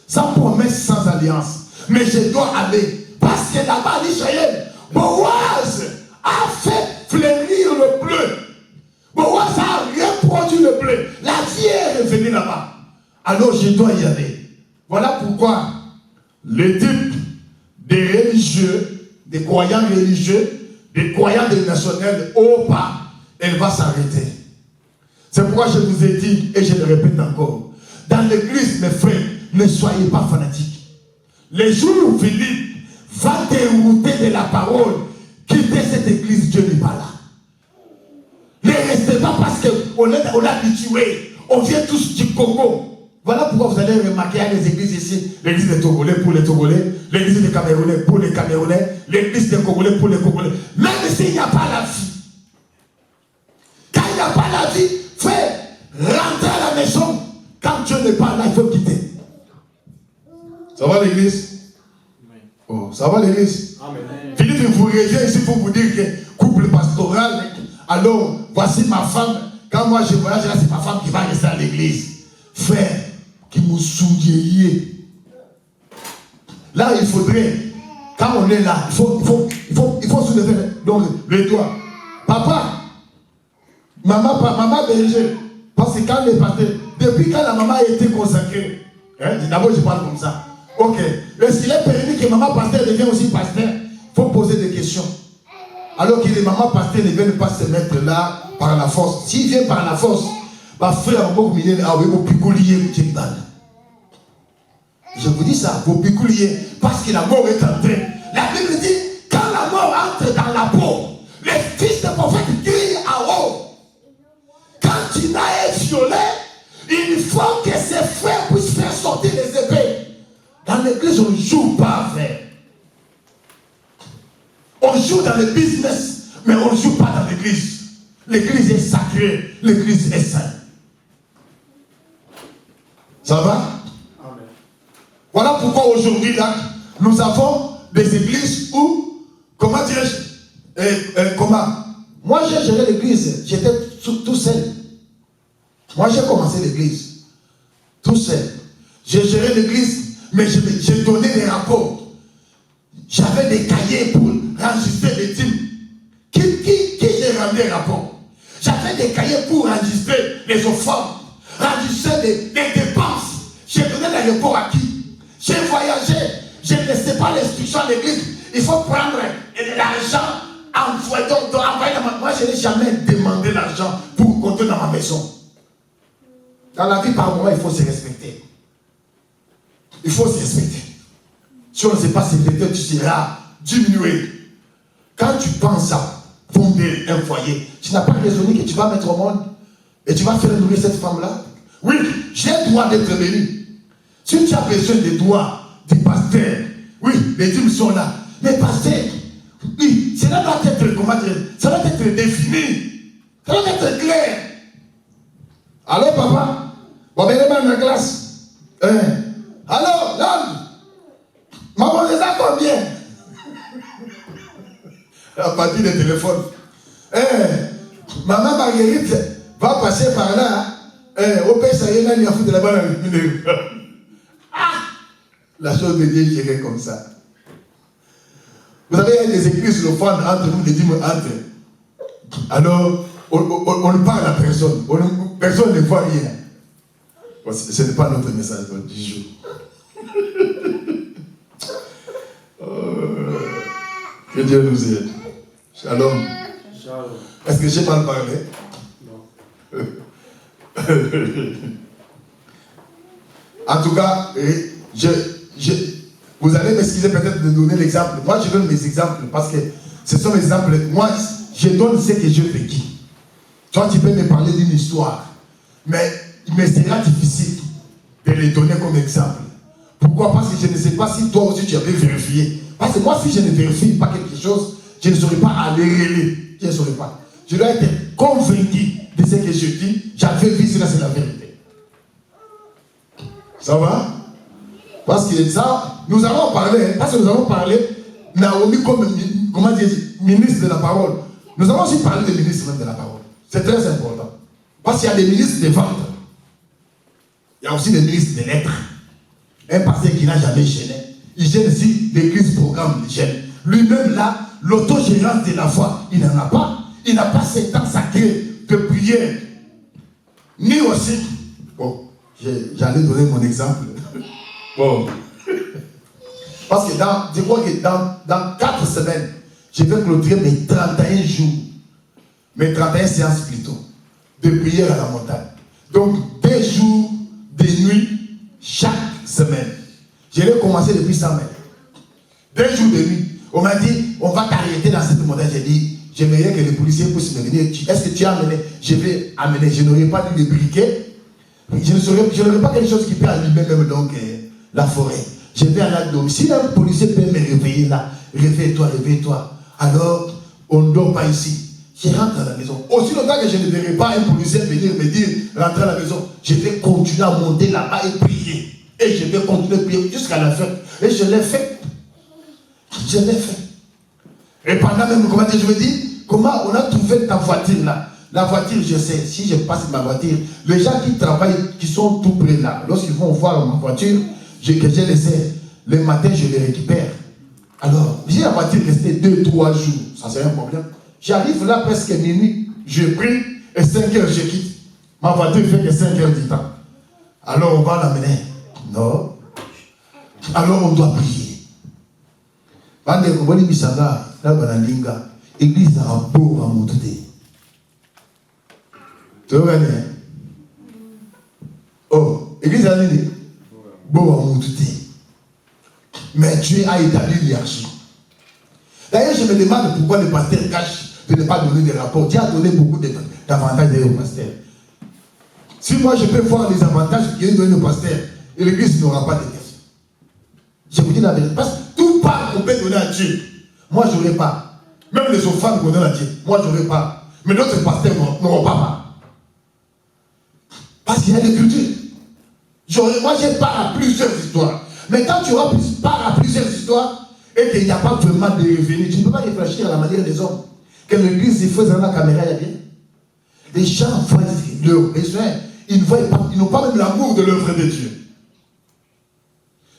sans promesse, sans alliance. Mais je dois aller. Parce que là-bas en Israël, Boaz a fait fleurir le bleu. Boaz a reproduit le bleu. La vie est revenue là-bas. Alors je dois y aller. Voilà pourquoi le type des religieux, des croyants religieux, des croyants nationaux, au pas, elle va s'arrêter. C'est pourquoi je vous ai dit, et je le répète encore, dans l'église, mes frères, ne soyez pas fanatiques. Les jours où Philippe va dérouter de la parole, quittez cette église, Dieu n'est pas là. Ne restez pas parce qu'on est habitué, on vient tous du Congo. Voilà pourquoi vous allez remarquer les églises ici, l'église des Togolais pour les Togolais, l'église des Camerounais pour les Camerounais, l'église des Congolais pour les Congolais. Même s'il n'y a pas la vie. Quand il n'y a pas la vie, frère, rentrez à la maison. Quand Dieu n'est pas là, il faut quitter. Ça va l'église? Oh, ça va l'église? Philippe vous revient ici pour vous dire que couple pastoral, alors voici ma femme. Quand moi je voyage là, c'est ma femme qui va rester à l'église. Frère, qui nous soudiez. Là, il faudrait, quand on est là, il faut soulever donc, le doigt. Papa, maman berger, parce que quand les pasteurs, depuis quand la maman a été consacrée, d'abord je parle comme ça. Ok, est-ce qu'il est permis que maman pasteur devienne aussi pasteur? Il faut poser des questions. Alors que les mamans pasteurs ne viennent pas se mettre là par la force. S'ils viennent par la force, bah frère, je vous dis ça, vos piculiers, parce que la mort est entrée. La Bible dit, quand la mort entre dans la peau, les fils de prophète crient à haut. Quand Tina est violé, il faut que ses frères puissent faire sortir les épées. Dans l'église, on ne joue pas, frère. On joue dans le business, mais on ne joue pas dans l'église. L'église est sacrée, l'église est sainte. Ça va? Amen. Voilà pourquoi aujourd'hui, là, nous avons des églises où, comment dirais-je, moi j'ai géré l'église, j'étais tout seul. Moi j'ai commencé l'église, tout seul. J'ai géré l'église, mais j'ai donné des rapports. J'avais des cahiers pour enregistrer les dîmes. Qui j'ai ramené les rapports? J'avais des cahiers pour enregistrer les offrandes, enregistrer les dépenses. J'ai donné les rapports à qui? J'ai voyagé, je ne sais pas l'instruction à l'église. Il faut prendre l'argent, envoyer dans ma... Moi, je n'ai jamais demandé l'argent pour compter dans ma maison. Dans la vie, par moment, il faut se respecter. Il faut se respecter. Si on ne sait pas se respecter, tu seras diminué. Quand tu penses à fonder un foyer, tu n'as pas raisonné que tu vas mettre au monde et tu vas faire nourrir cette femme-là. Oui, j'ai le droit d'être béni. Si tu as besoin des droits du pasteur, oui, les dîmes sont là. Mais pasteur, oui, cela doit être, comment dire, ça doit être défini. Ça doit être clair. Allô, papa? Bon, ben, dans la classe. Allô, l'homme? Maman, les a combien? À partir des téléphones. Maman Marguerite va passer par là. Au pays, ça y est, il y a foutu là-bas dans le milieu. La chose de Dieu est gérée comme ça. Vous savez, il y a des églises le font entre nous, les dîmes entre. Alors, on ne parle à personne. Personne ne voit rien. Bon, ce n'est pas notre message du jour. Que Dieu nous aide. Shalom. Est-ce que j'ai mal parlé? Non. En tout cas, vous allez m'excuser peut-être de donner l'exemple. Moi, je donne mes exemples parce que ce sont mes exemples. Moi, je donne ce que je vécu. Toi, tu peux me parler d'une histoire, mais il me sera difficile de les donner comme exemple. Pourquoi? Parce que je ne sais pas si toi aussi tu avais vérifié. Parce que moi, si je ne vérifie pas quelque chose, je ne saurais pas aller relayer. Je ne saurais pas. Je dois être convaincu de ce que je dis. J'avais vu cela, c'est la vérité. Ça va? Parce que ça, nous allons parler, parce que nous allons parler, Naomi comme, comment dire, ministre de la parole. Nous allons aussi parler des ministres même de la parole. C'est très important. Parce qu'il y a des ministres des ventes. Il y a aussi des ministres des lettres. Un pasteur qui n'a jamais gêné. Il gêne aussi l'église programme de gêne. Lui-même là, l'autogérance de la foi, il n'en a pas. Il n'a pas ce temps sacré de prière. Ni aussi. Bon, j'allais donner mon exemple. Bon. Parce que je crois que dans 4 semaines, je vais clôturer mes 31 jours. Mes 31 séances plutôt. De prière à la montagne. Donc, 2 jours de nuit chaque semaine. Je l'ai commencé depuis 100 mètres. 2 jours de nuit. On m'a dit, on va t'arrêter dans cette montagne. J'ai dit, j'aimerais que les policiers puissent me venir. Est-ce que tu as amené? Je vais amener. Je n'aurais pas dû les briquer. Je n'aurais pas quelque chose qui peut allumer même donc la forêt. Je vais à la dôme. Si un policier peut me réveiller là, réveille-toi, réveille-toi. Alors, on ne dort pas ici. Je rentre à la maison. Aussi longtemps que je ne verrai pas un policier venir me dire, rentre à la maison, je vais continuer à monter là-bas et prier. Et je vais continuer à prier jusqu'à la fin. Et je l'ai fait. Je l'ai fait. Et pendant même, comment je veux dire, comment on a trouvé ta voiture là? La voiture, je sais, si je passe ma voiture, les gens qui travaillent, qui sont tout près là, lorsqu'ils vont voir ma voiture, que j'ai laissé, le matin, je les récupère. Alors, j'ai la voiture restée 2-3 jours, ça c'est un problème. J'arrive là presque minuit, je prie, et 5 heures, je quitte. Ma voiture fait que 5 heures du temps. Alors, on va l'amener. Non. Alors, on doit prier. Église à beau à monter. Tu vois, oh, église à l'île, beau à monter. Mais Dieu a établi l'hierarchie. D'ailleurs, je me demande pourquoi le pasteur cache de ne pas donner des rapports. Dieu a donné beaucoup d'avantages au pasteur. Si moi je peux voir les avantages qu'il a donné au pasteur, et l'église n'aura pas de questions. Je vous dis la vérité. Parce que tout part qu'on peut donner à Dieu. Moi, je n'aurai pas. Même les offrandes qu'on donne à Dieu, moi, je n'aurai pas. Mais d'autres pasteurs n'auront pas. Parce qu'il y a des cultures. Moi, j'ai part à plusieurs histoires. Mais quand tu auras part à plusieurs histoires et qu'il n'y a pas vraiment de revenus, tu ne peux pas réfléchir à la manière des hommes. Que l'église, il faut dans la caméra, il y a bien. Les gens voient leurs besoins. Ils n'ont pas même l'amour de l'œuvre de Dieu.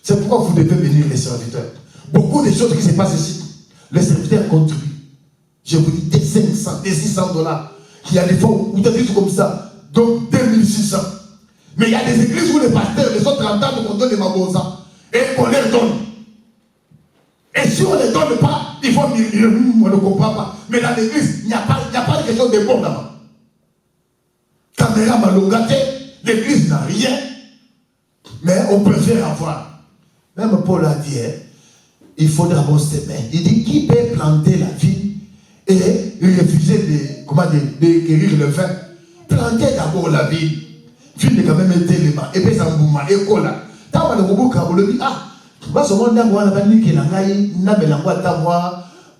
C'est pourquoi vous devez bénir les serviteurs. Beaucoup de choses qui se passent ici, les serviteurs contribuent. Je vous dis des 500, des 600 $. Il y a des fois où tu as dit comme ça, donc 2600. Mais il y a des églises où les pasteurs, les autres entendent qu'on donne les mabonzans. et qu'on leur donne. Et si on ne les donne pas, il faut murmurer, on ne comprend pas. Mais dans l'église, il n'y a pas de question de bon là-bas. Caméra malongate, l'église n'a rien, mais on préfère avoir. Même Paul a dit, il faut d'abord s'aimer. Il dit, qui peut planter la vie et refuser de guérir le vin? Plantez d'abord la vie. Vie n'est quand même été les mains. Et puis ça m'a école là. Tant que le robot dit, ah, moi, ce monde-là, moi, la vanille qui est là,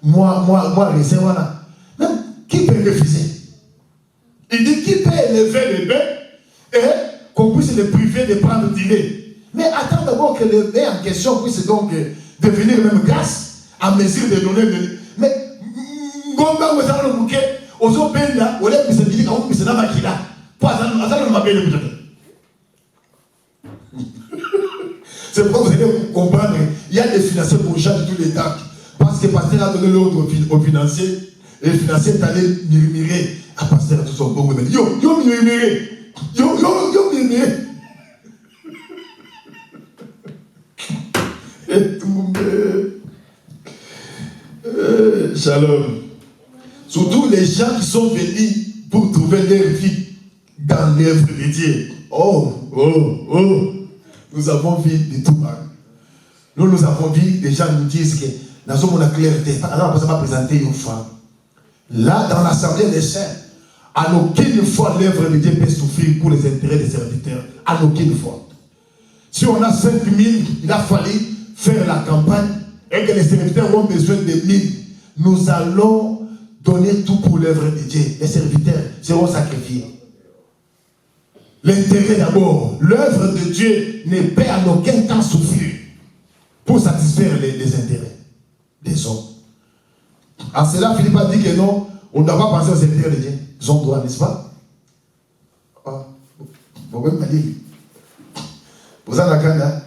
moi, les voilà. Même, qui peut refuser? Il dit, qui peut élever le bain et qu'on puisse le priver de prendre du lait? Mais attends d'abord que le bain en question puisse donc devenir même grâce à mesure de donner le lait. Mais, Gomba, vous avez le bouquet, aux autres bains là, au lait, vous avez dit, on puisse la maquiller. C'est pourquoi vous allez comprendre, il y a des financiers pour changer tous les temps. Parce que le pasteur a donné l'ordre aux financiers, et le financier est allé murmurer à pasteur tout son bon. Yo murmurer, yo murmurer. Shalom. Surtout les gens qui sont venus pour trouver leur vie dans l'œuvre de Dieu. Nous avons vu de tout. Nous avons vu, les gens nous disent que nous avons la clarté. Alors, on va présenter une femme. Là, dans l'assemblée des saints, à aucune fois l'œuvre de Dieu peut souffrir pour les intérêts des serviteurs. À aucune fois. Si on a 5 000, il a fallu faire la campagne et que les serviteurs ont besoin de 1000. Nous allons donner tout pour l'œuvre de Dieu. Les serviteurs seront sacrifiés. L'intérêt d'abord, l'œuvre de Dieu ne peut en aucun temps souffrir pour satisfaire les intérêts des hommes. En cela, Philippe a dit que non, on ne doit pas penser aux intérêts de Dieu. Ils ont droit, n'est-ce pas? Vous pouvez me dire. Vous avez la canne,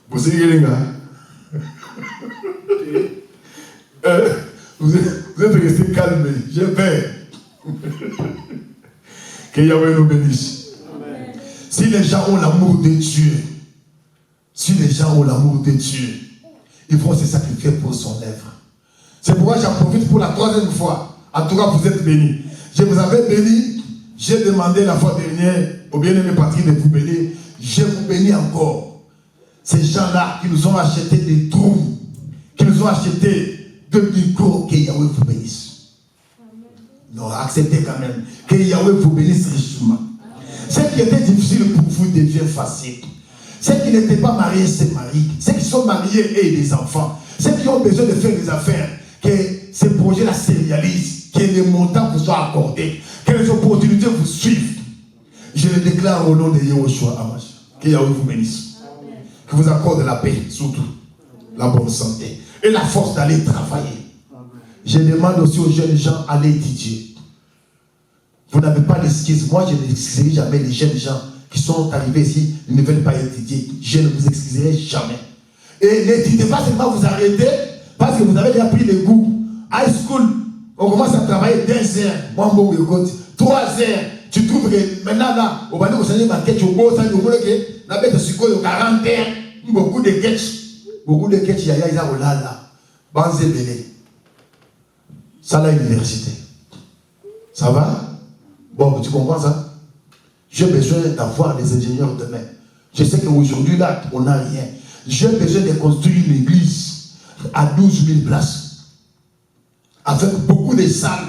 vous avez vous êtes resté calme, j'ai peur. Que Yahweh nous bénisse. Amen. Si les gens ont l'amour de Dieu, ils vont se sacrifier pour son œuvre. C'est pourquoi j'en profite pour la 3e fois. En tout cas, vous êtes bénis. Je vous avais béni, j'ai demandé la fois dernière au bien-aimé Patrick de vous bénir. Je vous bénis encore. Ces gens-là qui nous ont acheté des trous, qui nous ont acheté de micros, que Yahweh vous bénisse. Non, acceptez quand même que Yahweh vous bénisse richement. Ce qui était difficile pour vous devient facile. Ceux qui n'étaient pas mariés se marient. Ceux qui sont mariés et des enfants. Ceux qui ont besoin de faire des affaires, que ces projets-là se réalisent, que les montants vous soient accordés, que les opportunités vous suivent. Je le déclare au nom de Yahushua Amash. Que Yahweh vous bénisse. Que vous accorde la paix, surtout la bonne santé et la force d'aller travailler. Je demande aussi aux jeunes gens d'aller étudier. Vous n'avez pas d'excuses. Moi, je n'excuserai jamais les jeunes gens qui sont arrivés ici, ils ne veulent pas étudier. Je ne vous excuserai jamais. Et n'étudiez pas seulement vous arrêter parce que vous avez déjà pris le goût. High school, on commence à travailler 2 heures. Moi, 3 heures. Tu trouves que maintenant, là, on va dire que c'est un sketch au beau, ça, on va dire que la bête se colle 40 heures. Beaucoup de sketchs. Beaucoup de sketchs, il y a là. Banzé belé. Ça, là, l'université. Ça va? Bon, tu comprends ça? J'ai besoin d'avoir des ingénieurs demain. Je sais qu'aujourd'hui, là, on n'a rien. J'ai besoin de construire une église à 12 000 places. Avec beaucoup de salles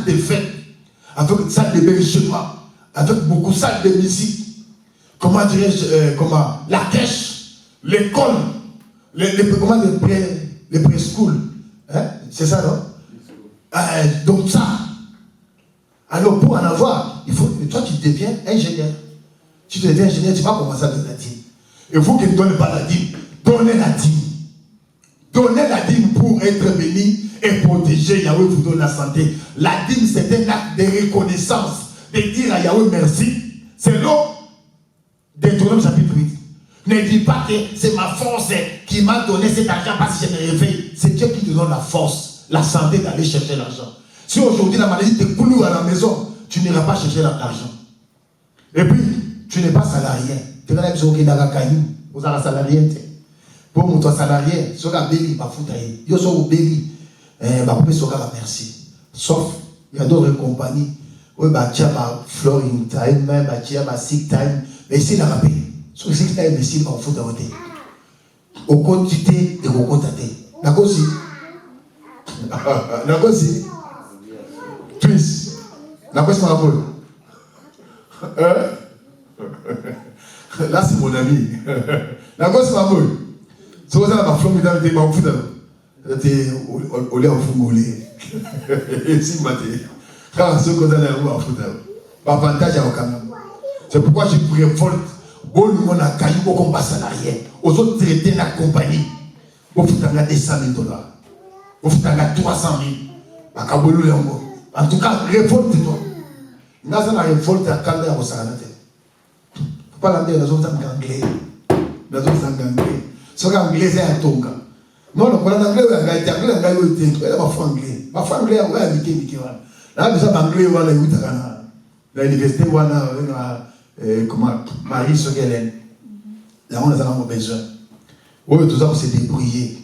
de fête, avec salles de bergement, avec beaucoup de salles de musique. Comment dirais-je, la crèche, l'école, les preschool. Hein? C'est ça, non? Donc ça. Alors pour en avoir, il faut que toi tu deviens ingénieur. Si tu deviens ingénieur, tu vas commencer à donner la dîme. Et vous qui ne donnez pas la dîme, donnez la dîme. Donnez la dîme pour être béni et protégé. Yahweh vous donne la santé. La dîme, c'est un acte de reconnaissance, de dire à Yahweh merci. C'est l'eau Deutéronome chapitre 8. Ne dis pas que c'est ma force qui m'a donné cet argent parce que je me réveille. C'est Dieu qui te donne la force, la santé d'aller chercher l'argent. Si aujourd'hui la maladie te coule à la maison, tu n'iras pas chercher l'argent. Et puis, tu n'es pas salarié. Tu n'as pas besoin qu'il y ait un caillou. Vous avez un salarié. Pour mon salarié, ce gars béli, pas foutre. Yo so béli. Bah couper ce gars merci. Sauf il y a d'autres compagnies. Oui, bah tiens, bah flooring time, bah tiens, bah sick time. Mais ici la rappel. Sur le sick time, ici, bah foutre à côté. Au compte tu t'es et au compte à t'es. D'accord aussi. D'accord aussi. Twins. D'accord, c'est mon appel. Là, c'est mon ami. D'accord, c'est ma boule. C'est pour ça que ma flamme est avec ma foudre. C'était au lait au fongolais. Et si, quand ceux qui ont la roue à foudre, pas avantage à aucun. C'est pourquoi je pourrais voler. Bon, nous, on a caillou au combat salarié. Aux autres traités de la compagnie. Vous faites un 200 000 $. Vous faites un 300 000. En tout cas, révolte-toi. Nous avons la révolte à Kanda au Saranate. Pas l'anglais, nous sommes anglais. Nous sommes anglais. Ce qui est anglais, c'est un tonga. Non, le problème anglais, c'est anglais, anglais, c'est anglais. Ma foi anglais, c'est anglais. Là, nous sommes anglais, on a eu l'université, on a comment Marie Sogelen. Là, on a besoin. Oui, tout ça, on s'est débrouillé.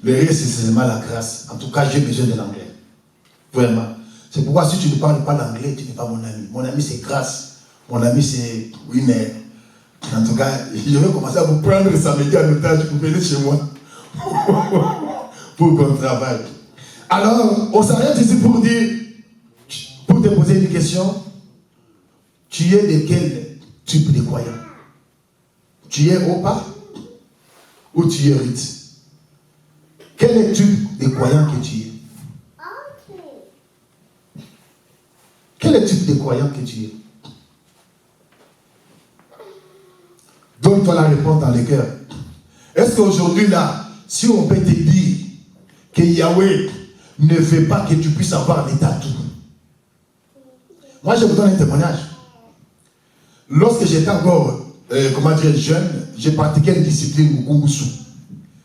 Le reste, c'est seulement la grâce. En tout cas, j'ai besoin de l'anglais. Vraiment. C'est pourquoi si tu ne parles pas l'anglais, tu n'es pas mon ami. Mon ami, c'est grâce. Mon ami, c'est oui, mais. En tout cas, je vais commencer à vous prendre samedi en otage pour venir chez moi. Pour qu'on travaille. Alors, on s'arrête ici pour dire, pour te poser une question. Tu es de quel type de croyant? Tu es Opa ou tu es Rite? Quel est le type de croyant que tu es? Quel est le type de croyant que tu es? Donne-toi la réponse dans le cœur. Est-ce qu'aujourd'hui, là, si on peut te dire que Yahweh ne veut pas que tu puisses avoir l'état tout? Moi, je vous donne un témoignage. Lorsque j'étais encore, jeune, j'ai pratiqué une discipline Mukungusu.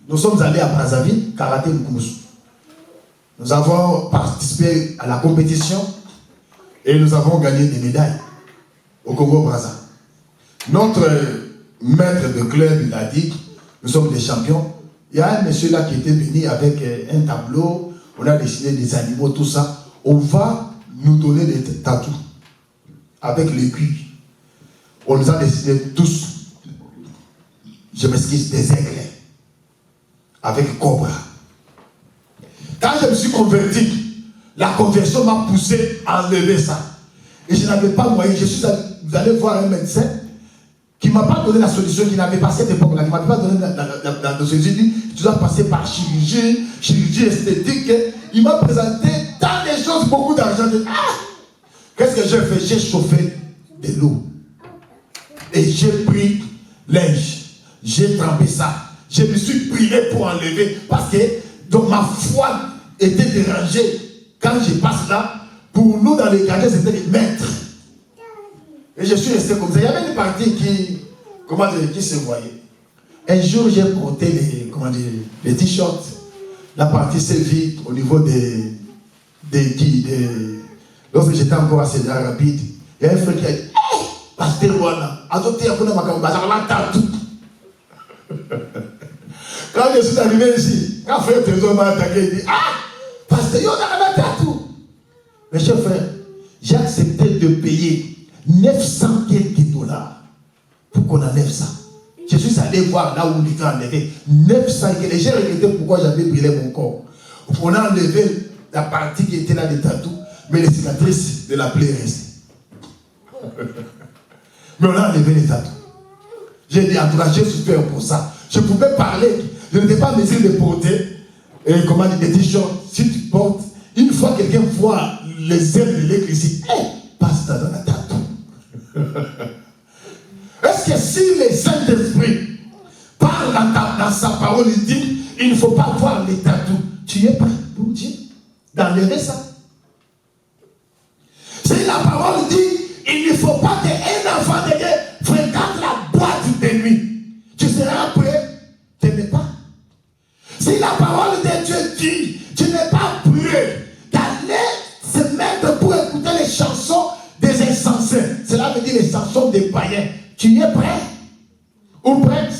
Nous sommes allés à Brazzaville, karaté Mukungusu. Nous avons participé à la compétition et nous avons gagné des médailles au Congo-Brazza. Notre maître de club, il a dit, nous sommes des champions. Il y a un monsieur là qui était venu avec un tableau, on a dessiné des animaux, tout ça. On va nous donner des tatous avec les cuits. On nous a dessiné tous, je m'excuse, des aigles avec cobra. Quand je me suis converti, la conversion m'a poussé à enlever ça. Et je n'avais pas moyen. Vous allez voir un médecin qui ne m'a pas donné la solution, qui n'avait pas cette époque-là, qui ne m'avait pas donné la solution. Il dit, tu dois passer par chirurgie esthétique. Il m'a présenté tant de choses, beaucoup d'argent. Qu'est-ce que j'ai fait? J'ai chauffé de l'eau. Et j'ai pris linge. J'ai trempé ça. Je me suis prié pour enlever. Parce que donc, ma foi était dérangée. Quand je passe là, pour nous dans les quartiers, c'était les maîtres. Et je suis resté comme ça. Il y avait une partie qui se voyait. Un jour, j'ai porté les t-shirts. La partie s'est vide au niveau lorsque j'étais encore à Sénégal rapide. Il y a un frère qui a dit, Pasteur Wana, adopté un peu dans ma campagne, quand je suis arrivé ici, quand frère Trésor m'a attaqué, il dit, Pasteur, il y a un tatou. Mais cher frère, j'ai accepté de payer 900 quelques $. Pour qu'on enlève ça. Je suis allé voir là où il était enlevé. 900 quelques $. J'ai regretté pourquoi j'avais brûlé mon corps. On a enlevé la partie qui était là des tatous, mais les cicatrices de la plaie restaient. Mais on a enlevé les tatous. J'ai dit, en tout cas, j'ai souffert pour ça. Je pouvais parler. Je n'étais pas en mesure de porter des t-shirts. Si tu portes, une fois quelqu'un voit les ailes de l'église, passe dans la tatou. Est-ce que si le Saint-Esprit parle dans sa parole, il dit, il ne faut pas voir les tatous, tu es prêt pour Dieu d'enlever ça? Si la parole dit, il ne faut pas qu'un enfant de Dieu fréquente la boîte de nuit, tu seras prêt? Tu n'es pas. Si la parole de Dieu dit, tu n'es pas prêt d'aller se mettre pour écouter les chansons des insensés, cela veut dire les chansons des païens, tu es prêt ou prête?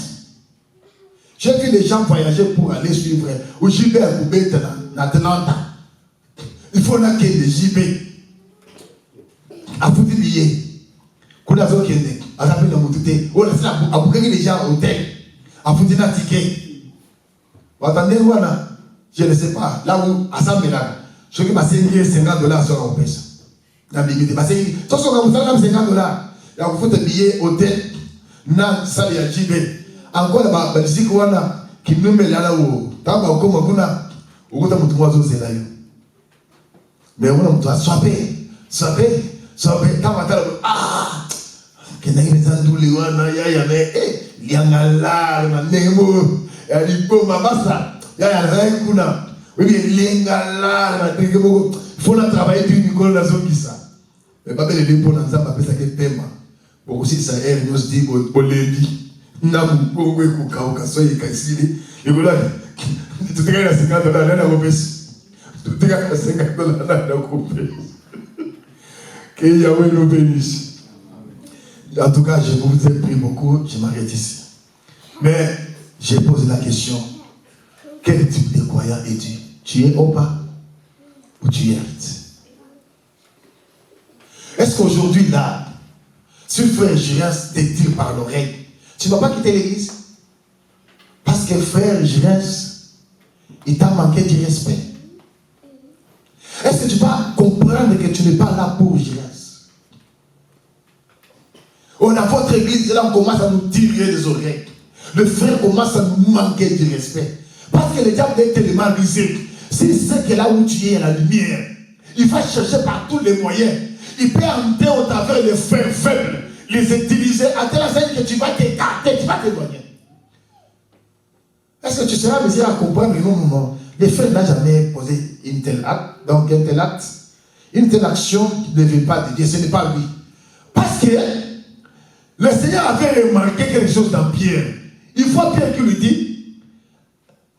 J'ai vu les gens voyager pour aller suivre au JB à Koubé dans Atlanta. Il faut qu'il y ait des JB. À foutre lié. Quand on a dit à la montée, on a bouqué les gens au hôtel. À foutre un ticket. Vous attendez, voilà. Je ne sais pas. Là où, à ça, je vais passer $50 sur la pêche. Dans la limite. Parce que, tout ce qu'on a $50. Il faut un billet hôtel. Na sali ya JB. Encore là-bas, Belgique, wana, qui nous met là-haut. Tamba, au comme on a, au côté de mon oiseau, c'est là. Mais on doit swapper. Tamba, ah! Qu'il y a des andoules, wana, ya, mais, il y a un là, nemo, il y a des pommes, massa, il y a un kuna. Oui, il y a un il faut la travailler du Nicolas dans son ça. Mais pas les dépôts dans ça, ma pèse à quel paiement. Beaucoup si ça est, nous se dit, Bolédi, Namu, Koué, Kouka, Soye, Kassili, et voilà, tout est à $50 dans la repèse. Tout est à $50 dans la repèse. Que Yahweh nous bénisse. En tout cas, je vous ai pris beaucoup, je m'arrête ici. Mais, j'ai posé la question, quel type de croyant es-tu? Tu es au bas ou tu es vite? Est-ce qu'aujourd'hui, là, si frère Gérès te tire par l'oreille, tu ne vas pas quitter l'église? Parce que frère Gérès, il t'a manqué du respect. Est-ce que tu vas comprendre que tu n'es pas là pour Gérès? On a votre église, là on commence à nous tirer des oreilles. Le frère commence à nous manquer du respect. Parce que le diable est tellement rusé. S'il sait que là où tu es, la lumière, il va chercher par tous les moyens. Il peut entrer au travers les frères faibles, les utiliser à telle enseigne que tu vas t'écarter, tu vas t'éloigner. Est-ce que tu seras mesure à comprendre? Non. Les frères n'ont jamais posé une telle acte, donc un tel acte, une telle action qui ne vient pas de Dieu, ce n'est pas lui. Parce que le Seigneur avait remarqué quelque chose dans Pierre. Il faut Pierre qui lui dit,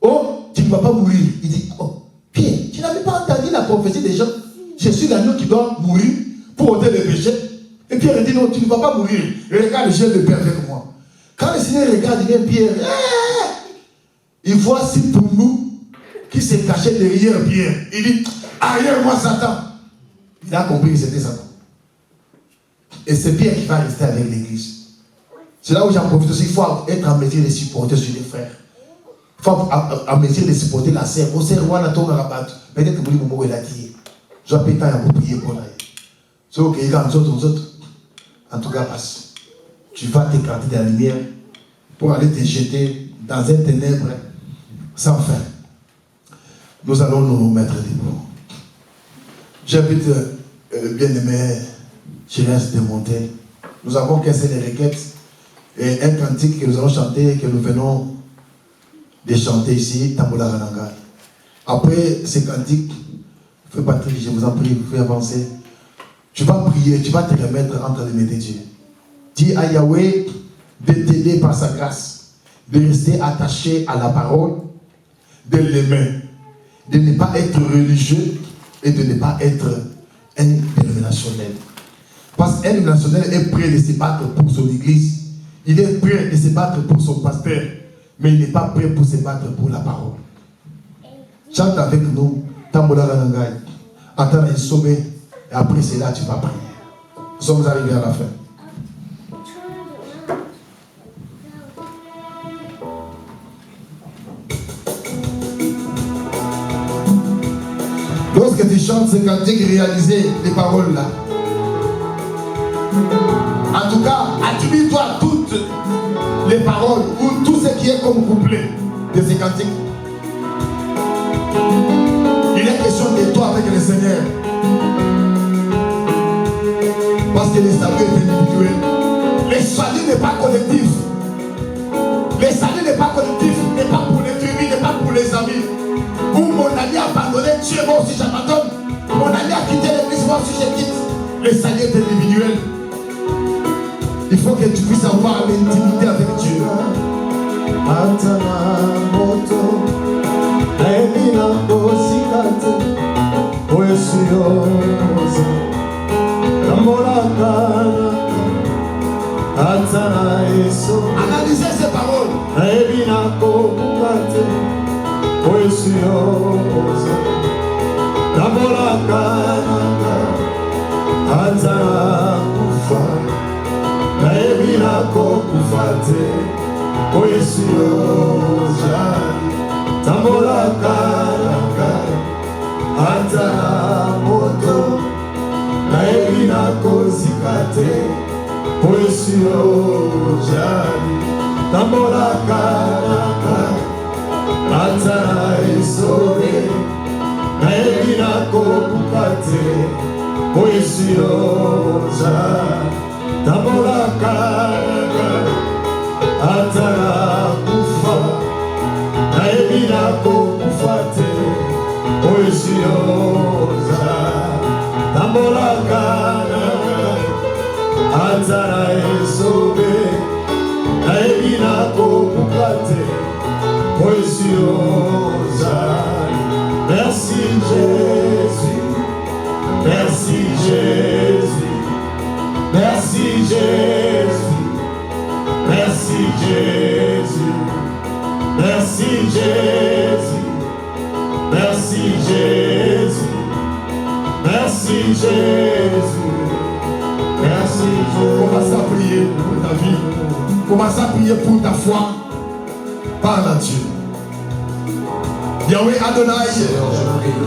oh, tu ne vas pas mourir. Il dit, oh, Pierre, tu n'avais pas entendu la prophétie des gens? Je suis l'agneau qui doit mourir pour ôter les péchés. Et Pierre dit, non, tu ne vas pas mourir. Et regarde, je le Père avec moi. Quand le Seigneur regarde, il vient Pierre. Il voit si pour nous, qui s'est caché derrière Pierre. Il dit, arrière moi Satan. Il a compris que c'était Satan. Et c'est Pierre qui va rester avec l'église. C'est là où j'en profite aussi. Il faut être en mesure de supporter sur les frères. Il faut en mesure de supporter la sœur. Au sœur, on a tout à rabattre. Peut-être que vous voulez la dire. Je vais pas vous prier pour elle. C'est ok, nous autres. En tout cas, passe. Tu vas t'écarter de la lumière pour aller te jeter dans un ténèbre sans fin. Nous allons nous mettre debout. J'invite bien-aimé Gérès de monter. Nous avons cassé les requêtes et un cantique que nous allons chanter, que nous venons de chanter ici, Tambola Rananga. Après ce cantique, Frère Patrick, je vous en prie, vous pouvez avancer. Tu vas prier, tu vas te remettre entre les mains de Dieu. Dis à Yahweh de t'aider par sa grâce, de rester attaché à la parole, de l'aimer, de ne pas être religieux et de ne pas être un dénominationnel. Parce qu'un dénominationnel est prêt de se battre pour son église, il est prêt de se battre pour son pasteur, mais il n'est pas prêt pour se battre pour la parole. Chante avec nous, Tambola Ranangai, attends un sommet, et après cela tu vas prier. Nous sommes arrivés à la fin. Lorsque tu chantes ce cantique, réaliser les paroles là. En tout cas, attribue-toi toutes les paroles ou tout ce qui est comme couplet de ces cantiques. Il est question de toi avec le Seigneur. Parce que le salut est individuel. Le salut n'est pas collectif. Le salut n'est pas collectif, n'est pas pour les tribus, n'est pas pour les amis. Où mon ami a abandonné Dieu, moi aussi j'abandonne. Mon ami a quitté l'église, moi aussi je quitte. Le salut est individuel. Il faut que tu puisses avoir l'intimité avec Dieu. Analysez ces paroles. yoza Tamolakananga Atara kufa Naebinako kufate Oyesu yoza Tamolakananga Atara moto Naebinako zikate Oyesu yoza Tamolakananga Atara esobe Naebinako kukate Oyesu yoza Tamolakananga Atara kufa Naebinako kufate Oyesu yoza Tamolakananga Atara esobe Naebinako kukate Oyesu yoza. Merci Jésus, merci Jésus, merci Jésus, merci Jésus, merci Jésus, merci Jésus, merci Jésus, merci Jésus. Commence à prier pour ta vie. Commence à prier pour ta foi. Parle à Dieu. Yahweh Adonai,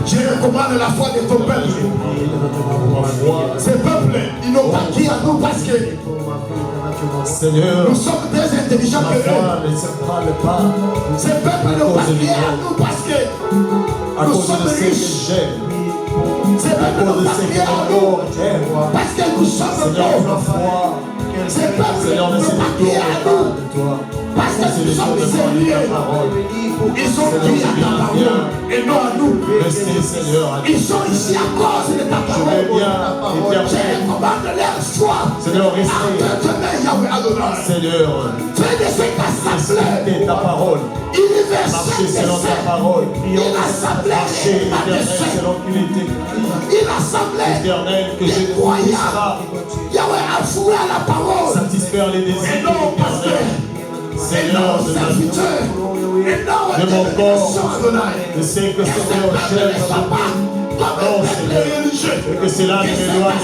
je recommande la foi de ton peuple. Ces peuples, ils n'ont pas qui à nous parce que Seigneur, nous sommes plus intelligents que eux. Ces peuples n'ont pas qui à nous parce que nous sommes riches. Ces peuples n'ont pas qui à nous parce que nous sommes pauvres. Ces peuples n'ont pas qui à nous parce que nous sommes sérieux. Ils sont qui à ta parole et non à nous. Ils sont ici à cause de ta parole. Je recommande leur foi. Seigneur, Seigneur, fais de cette assemblée ta parole. Marcher selon ta parole. Une assemblée une assemblée des croyants. Yahweh a foué à la parole. Satisfaire les désirs et non parce que Seigneur de ma vie, de mon corps, je sais que Seigneur, j'aime non, Seigneur, et que c'est là que m'éloigne